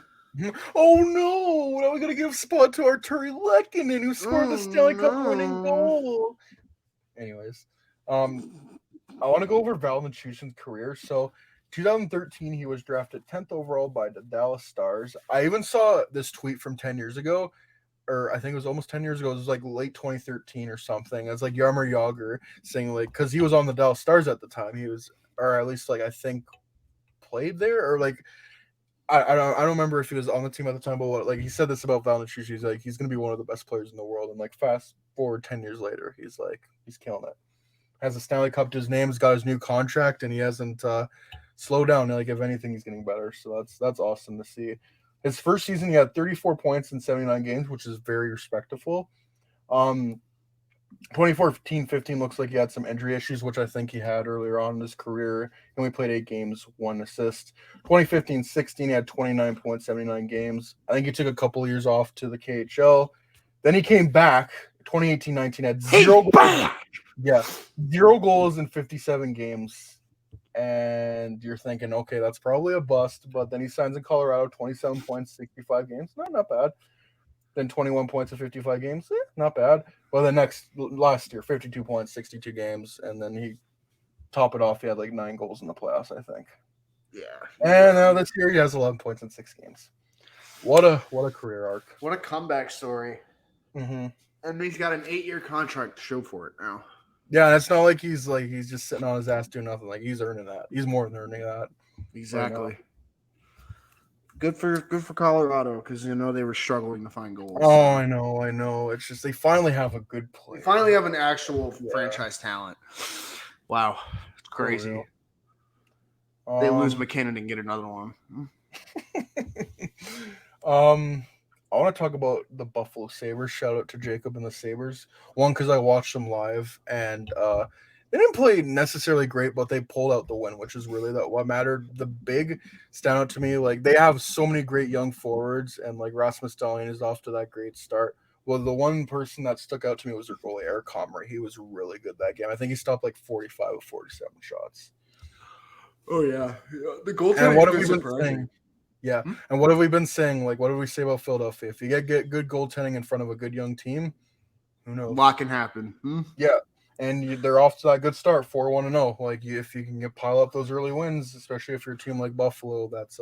Oh, no. Now we're going to give spot to Arturi Lehkonen, who scored the Stanley Cup winning goal. Anyways, I want to go over Val Nichushkin's career. So, 2013, he was drafted 10th overall by the Dallas Stars. I even saw this tweet from 10 years ago, or I think it was almost 10 years ago. It was like late 2013 or something. It was like Jaromir Jagr saying, like, because he was on the Dallas Stars at the time. He was, or at least, like, I think played there, or like, I don't remember if he was on the team at the time, but what, like, he said this about Val Nichushkin. He's like, he's going to be one of the best players in the world. And like, fast forward 10 years later, he's killing it. Has a Stanley Cup to his name. He's got his new contract, and he hasn't slowed down. Like, if anything, he's getting better. So that's awesome to see. His first season, he had 34 points in 79 games, which is very respectable. 2014-15 looks like he had some injury issues, which I think he had earlier on in his career. He only played 8 games, 1 assist. 2015-16, he had 29 points, 79 games. I think he took a couple of years off to the KHL. Then he came back. 2018-19 had zero goals. Yeah, 0 goals in 57 games. And you're thinking, okay, that's probably a bust. But then he signs in Colorado, 27 points, 65 games. Not bad. Then 21 points in 55 games. Not bad. Well, last year, 52 points, 62 games. And then he top it off. He had like 9 goals in the playoffs, I think. Yeah. And now this year he has 11 points in 6 games. What a career arc. What a comeback story. Mm-hmm. And he's got an 8-year contract to show for it now. Yeah, and it's not like he's just sitting on his ass doing nothing. Like, he's earning that. He's more than earning that. Exactly. Right, good for Colorado, because they were struggling to find goals. Oh, I know. It's just they finally have a good player. They finally have an actual franchise talent. Wow, it's crazy. They lose McKinnon and get another one. I want to talk about the Buffalo Sabres. Shout out to Jacob and the Sabres. One, because I watched them live, and they didn't play necessarily great, but they pulled out the win, which is really what mattered. The big standout to me, like, they have so many great young forwards, and like Rasmus Dahlin is off to that great start. Well, the one person that stuck out to me was their goalie, Eric Comrie. He was really good that game. I think he stopped like 45 of 47 shots. Oh yeah, the goaltending. And what have we been saying? Yeah, and what have we been saying? Like, what do we say about Philadelphia? If you get good goaltending in front of a good young team, who knows? A lot can happen. Yeah, and they're off to that good start, 4-1-0. Like, if you can pile up those early wins, especially if you're a team like Buffalo that's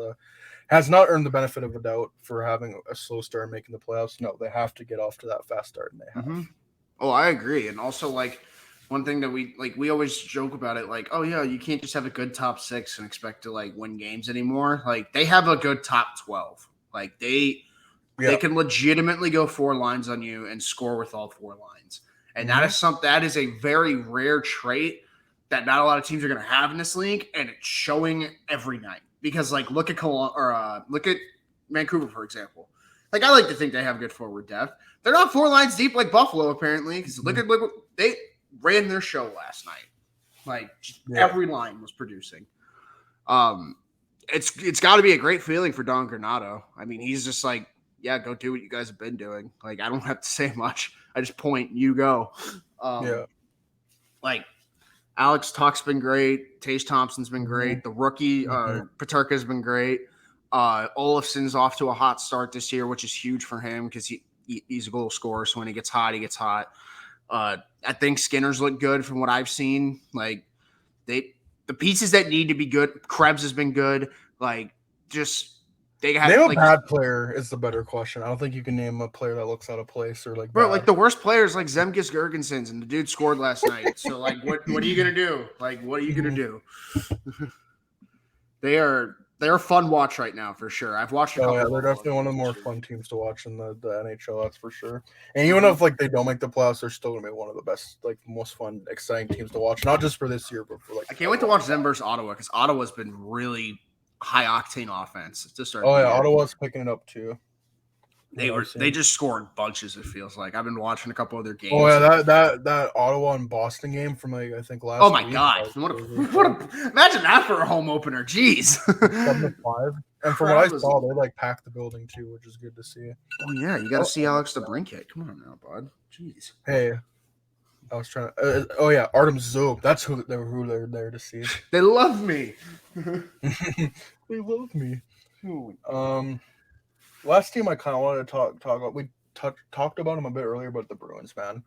has not earned the benefit of a doubt for having a slow start and making the playoffs. No, they have to get off to that fast start, and they have. Oh, I agree. And also, like, one thing that we always joke about it, like, oh yeah, you can't just have a good top 6 and expect to like win games anymore. Like, they have a good top 12. Like, they can legitimately go 4 lines on you and score with all 4 lines. And that is a very rare trait that not a lot of teams are going to have in this league, and it's showing every night. Because, like, look at Vancouver, for example. Like, I like to think they have good forward depth. They're not 4 lines deep like Buffalo, apparently. Because look at they ran their show last night. Like, every line was producing. It's got to be a great feeling for Don Granato. I mean, he's just like, yeah, go do what you guys have been doing. Like, I don't have to say much. I just point, you go. Like, Alex Tuch's been great. Tage Thompson's been great. The rookie, Peterka's been great. Olafson's off to a hot start this year, which is huge for him because he's a goal scorer. So when he gets hot, he gets hot. I think Skinner's look good from what I've seen. Like, the pieces that need to be good. Krebs has been good. Like, just they have name a bad player is the better question. I don't think you can name a player that looks out of place or like. Bro, like the worst players like Zemgus Girgensons, and the dude scored last night. So like, what are you gonna do? Like, what are you gonna do? They're a fun watch right now for sure. I've watched a couple. Yeah, they're definitely one of the more fun teams to watch in the NHL. That's for sure. And even if like they don't make the playoffs, they're still gonna be one of the best, like most fun, exciting teams to watch. Not just for this year, but for like. I can't wait to watch them versus Ottawa because Ottawa's been really high octane offense to start. Oh yeah, Ottawa's picking it up too. They just scored bunches. It feels like I've been watching a couple of their games. Oh yeah, that Ottawa and Boston game from like I think last. Oh my god! Imagine that for a home opener. Jeez. 7-5. And from what I saw, they like packed the building too, which is good to see. Oh yeah, you got to see Alex DeBrincat. Come on now, bud. Jeez. Hey, I was trying to. Artem Zub. That's who they're there to see. They love me. They love me. Last team I kind of wanted to talk about. We talked about them a bit earlier, but the Bruins, man.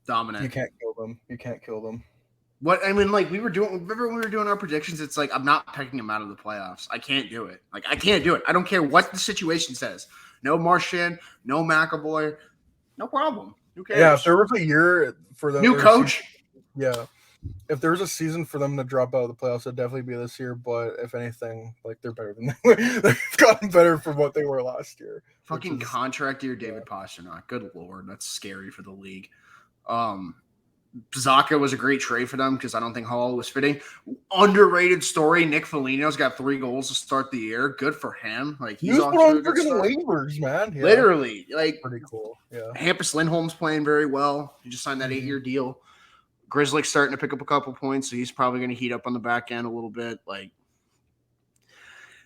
Dominant. You can't kill them. What I mean, like remember when we were doing our predictions? It's like I'm not picking them out of the playoffs. I can't do it. Like I can't do it. I don't care what the situation says. No Marchand, no McAvoy, no problem. Who cares? Yeah, if there was a year for them, new coach. If there was a season for them to drop out of the playoffs, it'd definitely be this year. But if anything, like they're better than they've gotten better from what they were last year. Fucking contract year, David Pastrnak. Good lord, that's scary for the league. Zaka was a great trade for them because I don't think Hall was fitting. Underrated story. Nick Foligno's got 3 goals to start the year. Good for him. Like He he's was off put to on a good freaking start. waivers, man. Yeah. Literally, like Pretty cool. Yeah. Hampus Lindholm's playing very well. He just signed that 8-year deal. Grizzlick's starting to pick up a couple points, so he's probably going to heat up on the back end a little bit. Like,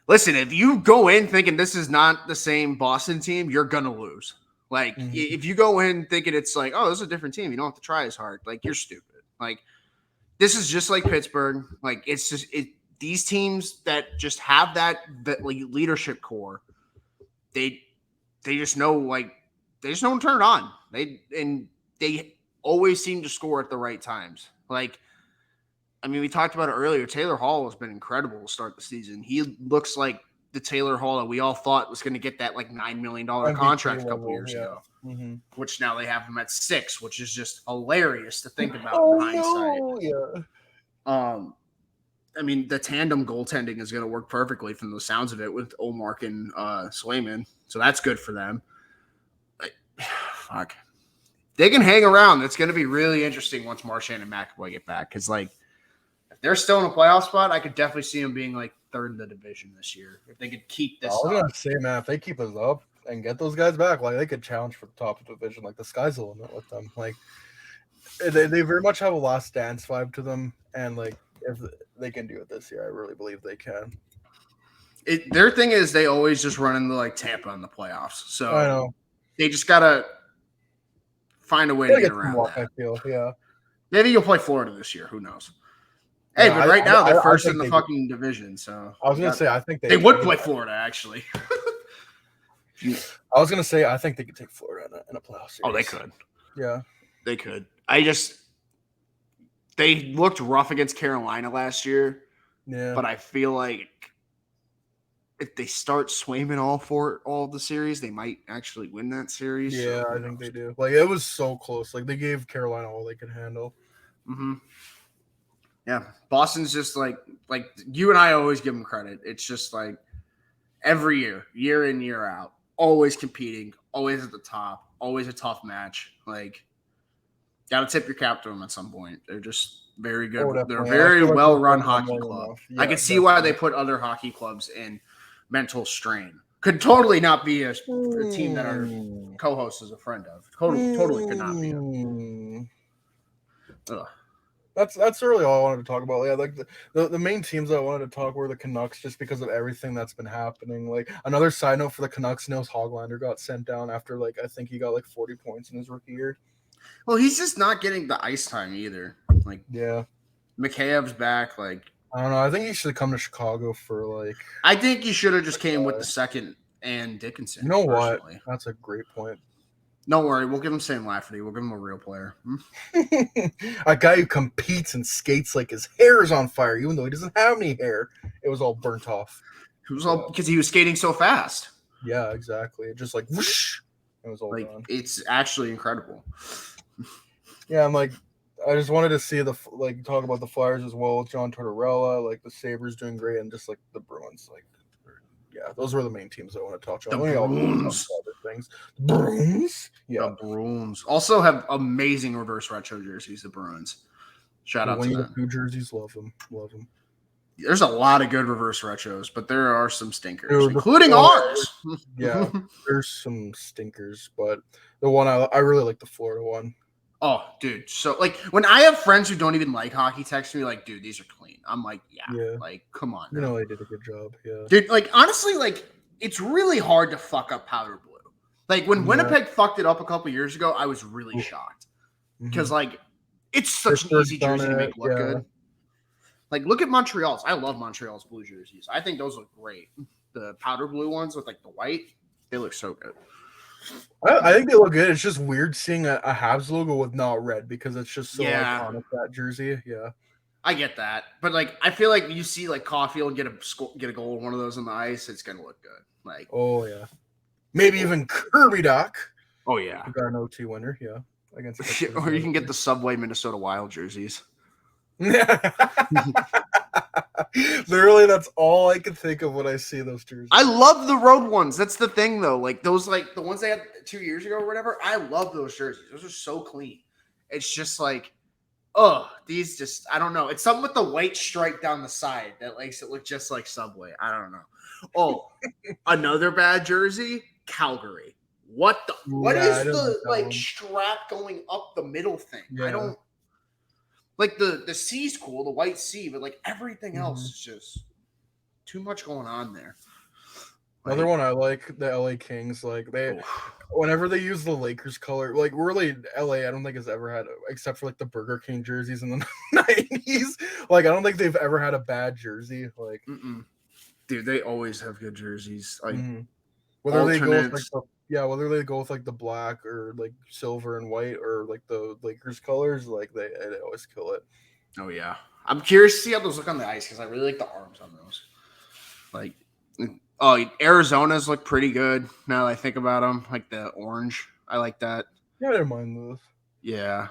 listen, if you go in thinking this is not the same Boston team, you're going to lose. Like, if you go in thinking it's like, oh, this is a different team, you don't have to try as hard. Like, you're stupid. Like, this is just like Pittsburgh. Like, it's just these teams that just have that like leadership core. They just know when to turn it on. They always seem to score at the right times. Like, I mean, we talked about it earlier. Taylor Hall has been incredible to start the season. He looks like the Taylor Hall that we all thought was going to get that like $9 million contract a couple years ago, which now they have him at 6, which is just hilarious to think about in hindsight. No. Yeah. I mean, the tandem goaltending is going to work perfectly from the sounds of it with Olmark and Swayman, so that's good for them. Fuck. They can hang around. It's going to be really interesting once Marchand and McAvoy get back because, like, if they're still in a playoff spot, I could definitely see them being like 3rd in the division this year if they could keep this. I was gonna say, man, if they keep us up and get those guys back, like they could challenge for the top of the division. Like the sky's the limit with them. Like they very much have a last dance vibe to them, and like if they can do it this year, I really believe they can. Their thing is they always just run into like Tampa in the playoffs, so I know they just gotta find a way to get around that. I feel, yeah. Maybe you'll play Florida this year. Who knows? Hey, but right now they're first in the fucking division. So I was gonna say I think they would play Florida actually. I was gonna say I think they could take Florida in a playoff series. Oh, they could. Yeah, they could. They looked rough against Carolina last year. Yeah, but I feel like if they start Swayman all the series, they might actually win that series. Yeah, so I think they do. Like it was so close. Like they gave Carolina all they could handle. Yeah, Boston's just like you and I always give them credit. It's just like every year in, year out, always competing, always at the top, always a tough match. Like, got to tip your cap to them at some point. They're just very good. They're a very well-run hockey club. Yeah, I can see why they put other hockey clubs in mental strain. Could totally not be a team that our co-host is a friend of. Totally could not be. Ugh. That's really all I wanted to talk about. Yeah, like the main teams I wanted to talk were the Canucks, just because of everything that's been happening. Like another side note for the Canucks, Nils Hoglander got sent down after like I think he got like 40 points in his rookie year. Well, he's just not getting the ice time either. Like, yeah, Mikheyev's back. Like, I don't know. I think he should have come to Chicago for like. I think he should have just came with the second and Dickinson. You know personally. What? That's a great point. Don't worry, we'll give him Sam Lafferty. We'll give him a real player. A guy who competes and skates like his hair is on fire, even though he doesn't have any hair. It was all burnt off. It was all because he was skating so fast. Yeah, exactly. It just like whoosh. It was all like gone. It's actually incredible. Yeah, I'm like, I just wanted to see talk about the Flyers as well. John Tortorella, like the Sabres doing great, and just like the Bruins, like. Yeah, those were the main teams I want to touch on. The Bruins. Bruins? Yeah. The Bruins. Also have amazing reverse retro jerseys, the Bruins. Shout out to them. New jerseys, love them. There's a lot of good reverse retros, but there are some stinkers, including ours. Yeah, there's some stinkers, but the one I really like the Florida one. Oh, dude. So, like, when I have friends who don't even like hockey text me, like, dude, these are clean. I'm like, yeah. Like, come on. You know, they did a good job. Yeah. Dude, like, honestly, like, it's really hard to fuck up powder blue. Like, when Winnipeg fucked it up a couple years ago, I was really shocked. Because, like, it's such an easy jersey to make look good. Like, look at Montreal's. I love Montreal's blue jerseys. I think those look great. The powder blue ones with, like, the white, they look so good. I think they look good. It's just weird seeing a Habs logo with not red because it's just so iconic, that jersey. Yeah, I get that, but like I feel like you see like Caulfield get a goal one of those on the ice, it's gonna look good. Like, oh yeah, maybe even Kirby Doc. Oh yeah, we got an OT winner. Yeah, against or you can get the Subway Minnesota Wild jerseys. Literally, that's all I can think of when I see those jerseys. I love the road ones. That's the thing, though. Like those, like the ones they had 2 years ago or whatever. I love those jerseys. Those are so clean. It's just like Oh, these just, I don't know. It's something with the white stripe down the side that makes it look just like Subway. I don't know. Oh, another bad jersey, Calgary. What Yeah, I is didn't like the that like one. strap going up the middle thing? I Yeah. don't like the C's cool, the white C, but like everything else is just too much going on there. Another one I like, the LA Kings. Like whenever they use the Lakers color, like really LA, I don't think has ever had, except for like the Burger King jerseys in the 90s. Like I don't think they've ever had a bad jersey. Like, dude, they always have good jerseys. Like whether they go with alternates. whether they go with like the black or like silver and white or like the Lakers colors, like they always kill it. Oh yeah, I'm curious to see how those look on the ice because I really like the arms on those. Like, oh, Arizona's look pretty good now that I think about them. Like the orange, I like that. Yeah, I didn't mind those. Yeah.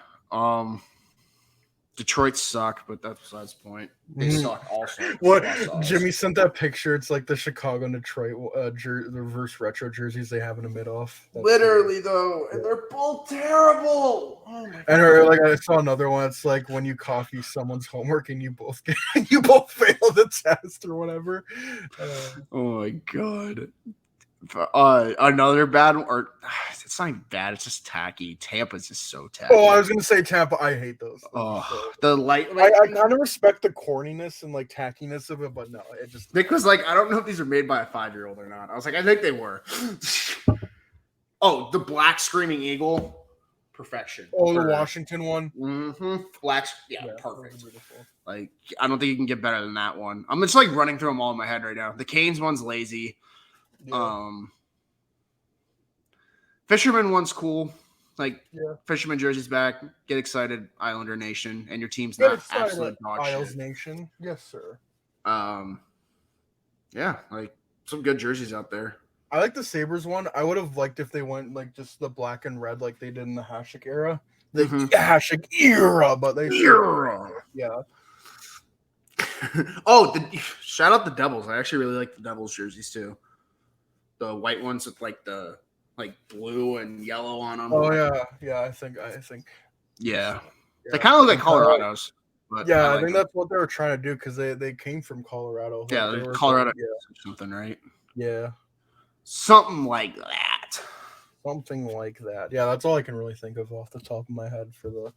Detroit suck, but that's besides the point. They suck also. What Jimmy sent that picture? It's like the Chicago and Detroit the reverse retro jerseys they have in a mid-off. Literally though, and they're both terrible. Oh my and or, like I saw another one. It's like when you copy someone's homework and you both fail the test or whatever. Oh my god. Another bad one, or it's not even bad. It's just tacky. Tampa's just so tacky. Oh, I was gonna say Tampa. I hate those. The light. I kind of respect the corniness and like tackiness of it, but no, it just because like I don't know if these are made by a 5-year-old or not. I was like, I think they were. Oh, the black screaming eagle, perfection. Oh, the Washington one. Black, yeah, perfect. Like I don't think you can get better than that one. I'm just like running through them all in my head right now. The Canes one's lazy. Yeah. Fisherman one's cool. Like Fisherman jersey's back. Get excited, Islander Nation, and your team's not absolute dog shit. Isles Nation, yes, sir. Yeah, like some good jerseys out there. I like the Sabres one. I would have liked if they went like just the black and red like they did in the Hasek era. The Hasek era, but they yeah. Oh, shout out the Devils. I actually really like the Devils jerseys too. The white ones with like the blue and yellow on them. Oh yeah. I think. Yeah. They kind of look like Colorado's. But I think that's what they were trying to do because they came from Colorado. Yeah, they were Colorado something, right? Yeah. Something like that. Something like that. Yeah, that's all I can really think of off the top of my head for the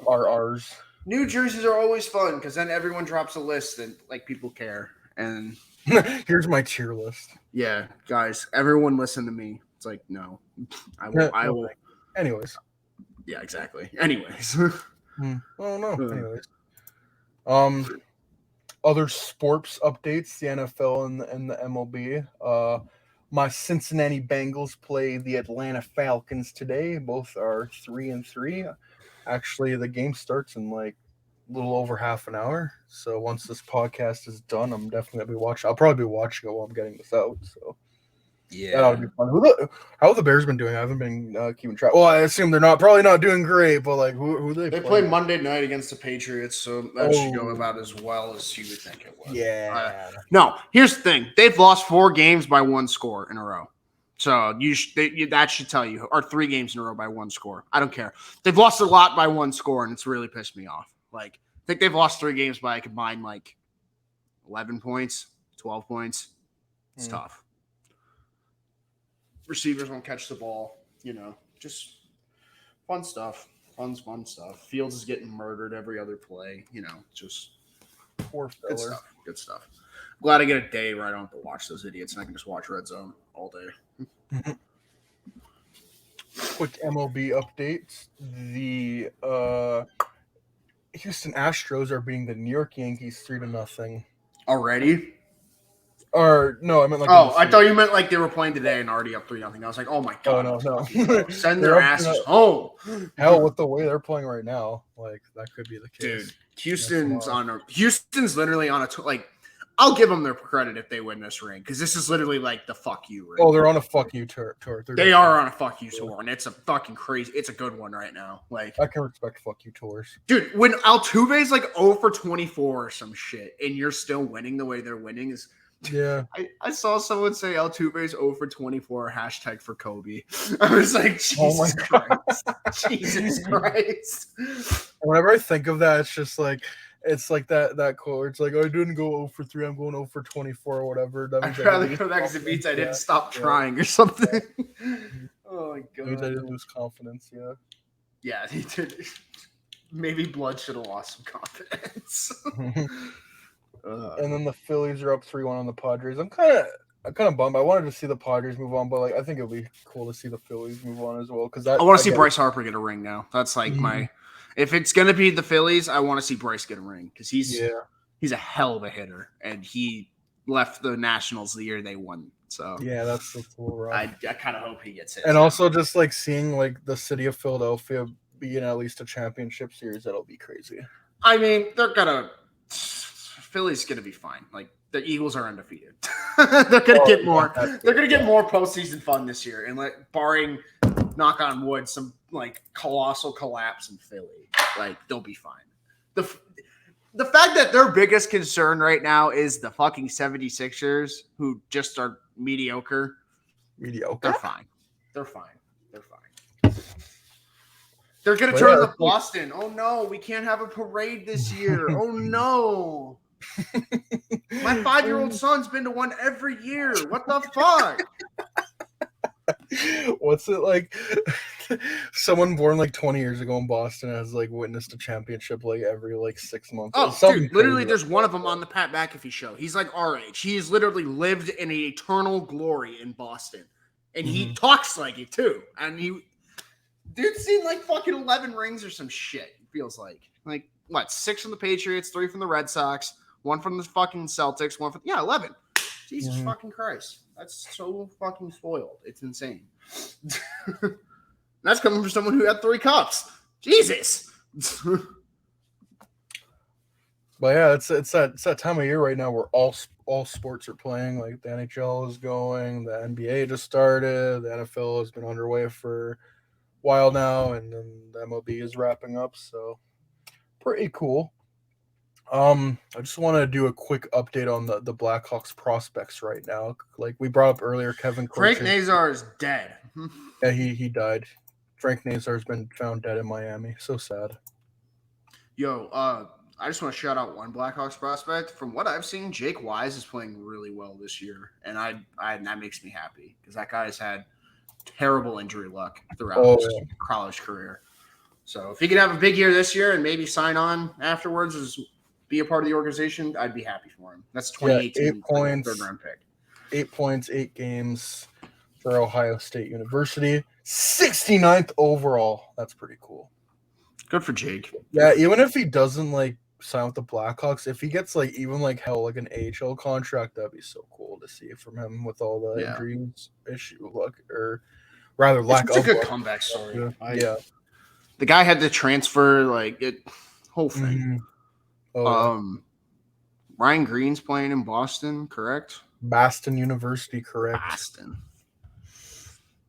RRs. New jerseys are always fun because then everyone drops a list and like people care. And here's my tier list. Yeah, guys, everyone listen to me. It's like, no, I will. Anyways. Yeah, exactly. Anyways. Oh no. Anyways. Other sports updates, the NFL and the MLB. My Cincinnati Bengals play the Atlanta Falcons today. Both are 3-3. Actually, the game starts in like a little over half an hour. So once this podcast is done, I'm definitely gonna be watching. I'll probably be watching it while I'm getting this out. So yeah, that ought to be fun. How have the Bears been doing? I haven't been keeping track. Well, I assume they're probably not doing great, but like who they play Monday night against the Patriots, so that should go about as well as you would think it would. Yeah. No, here's the thing: they've lost 4 games by 1 score in a row. So that should tell you, or 3 games in a row by 1 score. I don't care. They've lost a lot by 1 score, and it's really pissed me off. Like I think they've lost 3 games by a combined like 11 points, 12 points. It's tough. Receivers won't catch the ball, just fun stuff. Fun stuff. Fields is getting murdered every other play, just poor filler. Good stuff. Glad I get a day where I don't have to watch those idiots and I can just watch Red Zone all day. Quick MLB updates. The Houston Astros are beating the New York Yankees 3-0. Already? Or no, I meant like. Oh, I thought you meant like they were playing today and already up 3-0. I was like, oh my god, no. Send their asses home. Hell, with the way they're playing right now, like that could be the case. Dude, Houston's literally on a I'll give them their credit if they win this ring because this is literally like the fuck you ring. Oh, they're on a fuck you tour. They are on a fuck you tour, and it's a fucking crazy. It's a good one right now. Like I can respect fuck you tours, dude. When Altuve's like 0 for 24 or some shit, and you're still winning the way they're winning is Yeah. I saw someone say Altuve's 0 for 24 hashtag for Kobe. I was like, Oh my Jesus Christ. Jesus Christ. Whenever I think of that, it's like that quote. It's like, I didn't go 0 for 3. I'm going 0 for 24 or whatever. That means I'd rather go back because it means I didn't stop trying or something. Oh my That means I God. didn't lose confidence. Yeah. Yeah, he did. Maybe Blood should have lost some confidence. And then the Phillies are up 3-1 on the Padres. I'm kind of bummed. I wanted to see the Padres move on, but like I think it'll be cool to see the Phillies move on as well. Because I want to see Bryce Harper get a ring now. That's like Mhm. if it's gonna be the Phillies, I want to see Bryce get a ring because he's a hell of a hitter, and he left the Nationals the year they won. So yeah, that's a little rough. I kind of hope he gets his. And also just like seeing like the city of Philadelphia be in at least a championship series, that'll be crazy. I mean, Philly's gonna be fine. Like the Eagles are undefeated. They're gonna get more. They're gonna get more postseason fun this year, and like barring, knock on wood, some like colossal collapse in Philly, like they'll be fine. The fact that their biggest concern right now is the fucking 76ers, who just are mediocre. Mediocre. They're fine. They're fine. They're going to turn to Boston. Oh, no. We can't have a parade this year. Oh, no. My 5-year-old son's been to one every year. What the fuck? What's it like? Someone born like 20 years ago in Boston has like witnessed a championship like every like 6 months. Oh, dude, literally there's one of them on the Pat McAfee show. He's like our age. He's literally lived in an eternal glory in Boston. And he talks like it too. And dude's seen like fucking 11 rings or some shit, it feels like. Like, what, 6 from the Patriots, 3 from the Red Sox, 1 from the fucking Celtics, 1 from... Yeah, 11. Jesus fucking Christ. That's so fucking spoiled. It's insane. That's coming from someone who had 3 cups. Jesus. But yeah, it's that time of year right now where all sports are playing. Like the NHL is going, the NBA just started, the NFL has been underway for while now, and then the MLB is wrapping up, so pretty cool. I just want to do a quick update on the Blackhawks prospects right now. Like we brought up earlier, Kevin Frank Nazar is dead. Yeah, he died. Frank Nazar has been found dead in Miami. So sad. Yo, I just want to shout out one Blackhawks prospect. From what I've seen, Jake Wise is playing really well this year, and I that makes me happy because that guy's had terrible injury luck throughout his college career. So if he could have a big year this year and maybe sign on afterwards as be a part of the organization, I'd be happy for him. That's 2018 8 points, third round pick. 8 points, 8 games for Ohio State University. 69th overall. That's pretty cool. Good for Jake. Yeah, even if he doesn't like sign with the Blackhawks, if he gets like even like hell like an AHL contract, that'd be so cool to see from him with all the injuries issue luck or rather lack of. It's a good comeback story. Yeah. The guy had to transfer like it whole thing. Ryan Green's playing in Boston, correct? Boston University, correct. Boston.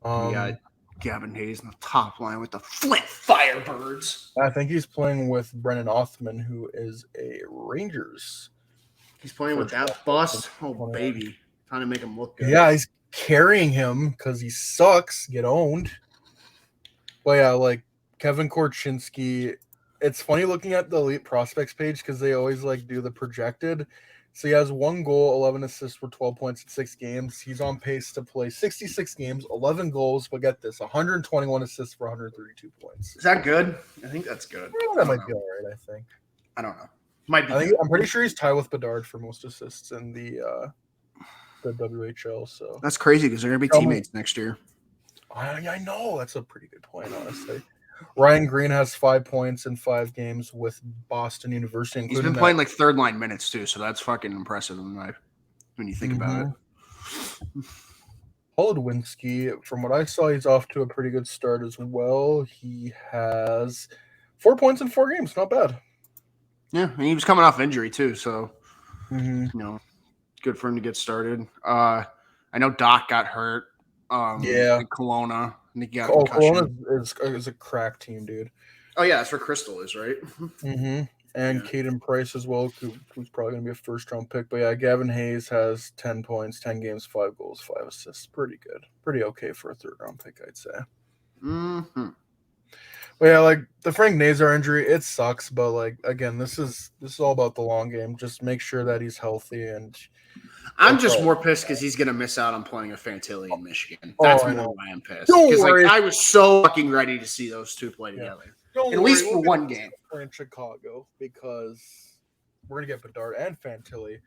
We got Gavin Hayes in the top line with the Flint Firebirds. I think he's playing with Brennan Othman, who is a Rangers. He's playing with that bust. Oh, baby. Trying to make him look good. Yeah, he's carrying him because he sucks. Get owned. But yeah, like Kevin Korchinski, it's funny looking at the Elite Prospects page because they always like do the projected. So he has 1 goal, 11 assists for 12 points in 6 games. He's on pace to play 66 games, 11 goals, but get this, 121 assists for 132 points. Is that good? I think that's good. That might be all right, I think. I don't know. Might be. I'm pretty sure he's tied with Bedard for most assists in the WHL. So that's crazy because they're gonna be teammates next year. I know. That's a pretty good point, honestly. Ryan Green has 5 points in 5 games with Boston University. He's been playing like third line minutes too, so that's fucking impressive when you think about it. Holodwinski, from what I saw, he's off to a pretty good start as well. He has 4 points in 4 games. Not bad. Yeah, and he was coming off injury too, so you know, good for him to get started. I know Doc got hurt. In Kelowna. I think he got Kelowna is a crack team, dude. Oh yeah, that's where Crystal is, right? And And Caden Price as well, who's probably going to be a first-round pick. But yeah, Gavin Hayes has 10 points, 10 games, 5 goals, 5 assists. Pretty good. Pretty okay for a third-round pick, I'd say. Mm-hmm. But yeah, like the Frank Nazar injury, it sucks. But like again, this is all about the long game. Just make sure that he's healthy. And I'm just more pissed because he's going to miss out on playing a Fantilli in Michigan. That's more why I'm pissed. Because like I was so fucking ready to see those two play together. At least for one game. In Chicago, because we're gonna get Bedard and Fantilli.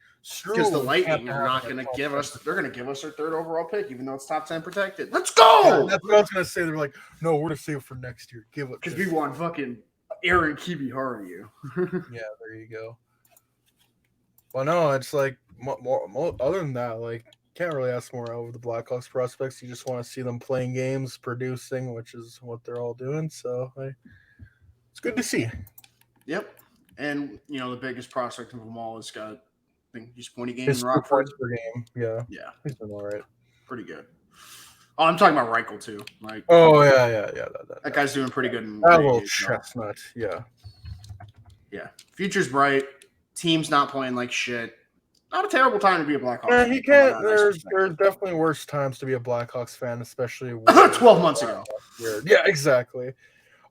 Because the Lightning are not going to give us. They're going to give us their third overall pick, even though it's top 10 protected. Let's go. Yeah, that's what I was gonna say. They're like, no, we're gonna save it for next year. Give it because we want fucking Aaron Kibiharu. Yeah, there you go. Well, no, it's like more other than that, like can't really ask more out of the Blackhawks prospects. You just want to see them playing games, producing, which is what they're all doing. So it's good to see. Yep. And, the biggest prospect of them all has got, I think, he's 20 games in Rockford. Per game. Yeah. Yeah. He's been all right. Pretty good. Oh, I'm talking about Reichel, too. Like, yeah. That guy's doing pretty good. That little chestnut. Yeah. Yeah. Future's bright. Team's not playing like shit. Not a terrible time to be a Blackhawks fan. He can't. There's definitely worse times to be a Blackhawks fan, especially 12 months ago. Yeah, exactly.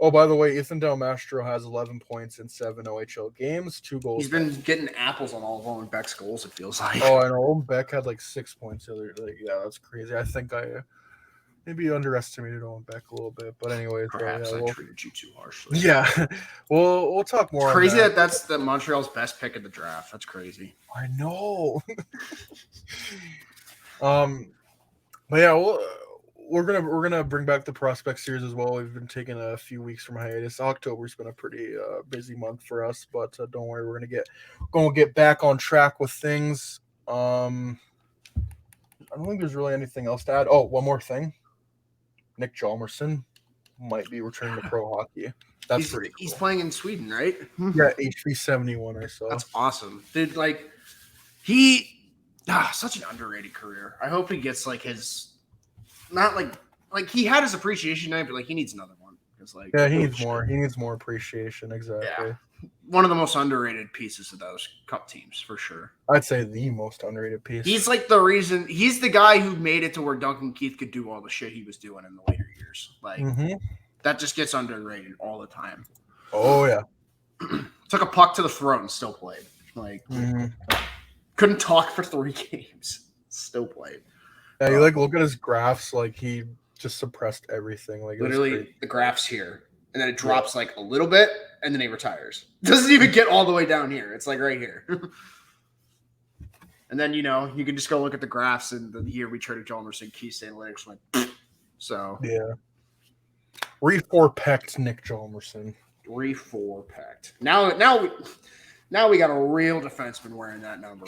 Oh, by the way, Ethan Del Mastro has 11 points in 7 OHL games, 2 goals. He's been getting apples on all of Owen Beck's goals, it feels like. Oh, I know. Owen Beck had like 6 points the other day. Yeah, that's crazy. I think I maybe underestimated Owen Beck a little bit. But anyways. Perhaps I treated you too harshly. Yeah. we'll talk more. It's crazy that's the Montreal's best pick of the draft. That's crazy. I know. But yeah, we're gonna bring back the prospect series as well. We've been taking a few weeks from hiatus. October's been a pretty busy month for us, but don't worry, we're gonna get back on track with things. I don't think there's really anything else to add. Oh, one more thing. Nick Hjalmarsson might be returning to pro hockey. That's pretty cool. He's playing in Sweden, right? Yeah, HV71 I saw. That's awesome. Dude, like such an underrated career. I hope he gets like his not like he had his appreciation night, but like he needs another one. He needs more. He needs more appreciation. Exactly. Yeah. One of the most underrated pieces of those cup teams for sure. I'd say the most underrated piece. He's like the reason. He's the guy who made it to where Duncan Keith could do all the shit he was doing in the later years. Like that just gets underrated all the time. Oh yeah. Took a puck to the throat and still played. Like couldn't talk for 3 games. Still played. Yeah, you look at his graphs. Like he just suppressed everything. Like literally, the graph's here, and then it drops like a little bit, and then he retires. Doesn't even get all the way down here. It's like right here. And then you can just go look at the graphs, and the year we traded Hjalmarsson, Keith's analytics went. So yeah. Re4pect Nick Hjalmarsson. Re4pect. Now we got a real defenseman wearing that number.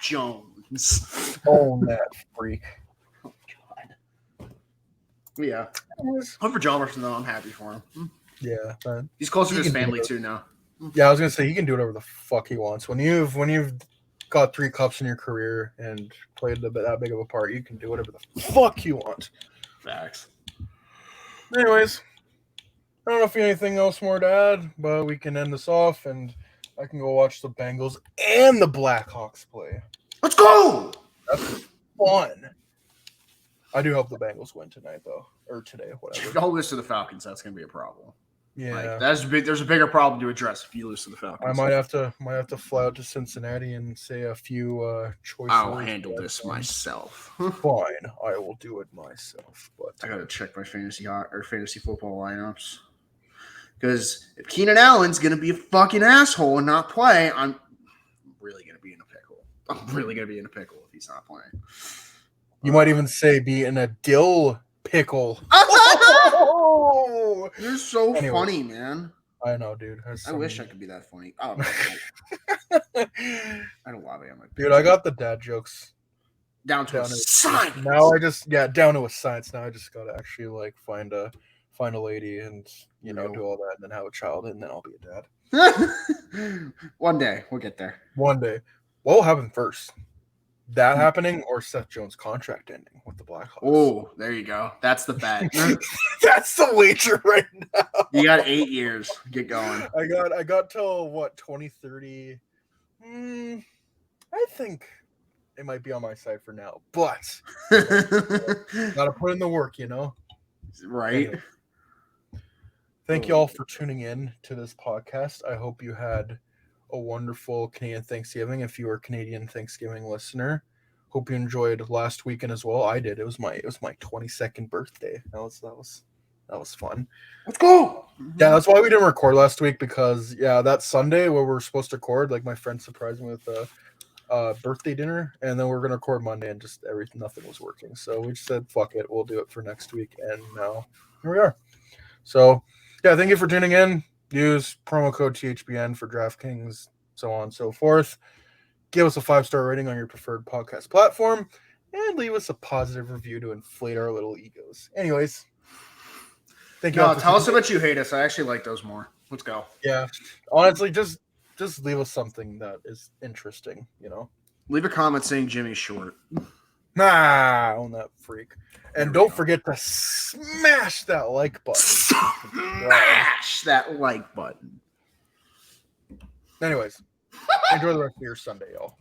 Jones. Oh, that freak. Oh, God. Yeah. For Hjalmarsson, though, I'm happy for him. Yeah. Man. He's closer to his family, too, now. Yeah, I was going to say, he can do whatever the fuck he wants. When you've got 3 cups in your career and played that big of a part, you can do whatever the fuck you want. Facts. Anyways, I don't know if you have anything else more to add, but we can end this off, and I can go watch the Bengals and the Blackhawks play. Let's go! That's fun. I do hope the Bengals win tonight, though, or today, whatever. Don't lose to the Falcons. That's going to be a problem. Yeah, there's a bigger problem to address if you lose to the Falcons. I might have to fly out to Cincinnati and say a few choice. I'll handle this myself. Fine, I will do it myself. But I gotta check my fantasy football lineups because if Keenan Allen's gonna be a fucking asshole and not play, I'm really gonna be in a pickle. I'm really gonna be in a pickle if he's not playing. You might even say be in a dill pickle. Oh, you're so funny, man. I know, dude. I wish I could be that funny. Oh, I don't love it. Dude, I got the dad jokes down to a science. Now down to a science. Now I just gotta actually like find a lady and do all that and then have a child and then I'll be a dad. One day we'll get there. One day. What will happen first? That happening or Seth Jones' contract ending with the Blackhawks. Oh, there you go. That's the bet. That's the wager right now. You got 8 years. Get going. I got till what 2030. I think it might be on my side for now, but gotta put in the work, Right. Anyway, thank you all for tuning in to this podcast. I hope you had a wonderful Canadian Thanksgiving. If you are a Canadian Thanksgiving listener, hope you enjoyed last weekend as well. I did. It was my 22nd birthday. That was fun. Let's go. Yeah, that's why we didn't record last week because that Sunday where we were supposed to record, like my friend surprised me with a birthday dinner, and then we're gonna record Monday, and just nothing was working. So we just said, "Fuck it, we'll do it for next week." And now here we are. So yeah, thank you for tuning in. Use promo code THBN for DraftKings, so on and so forth. Give us a 5-star rating on your preferred podcast platform, and leave us a positive review to inflate our little egos. Anyways, thank you. No, tell us how much you hate us. I actually like those more. Let's go. Yeah, honestly, just leave us something that is interesting. Leave a comment saying Jimmy's short. Nah, on that freak. And don't forget to smash that like button. Smash that like button. Anyways, enjoy the rest of your Sunday, y'all.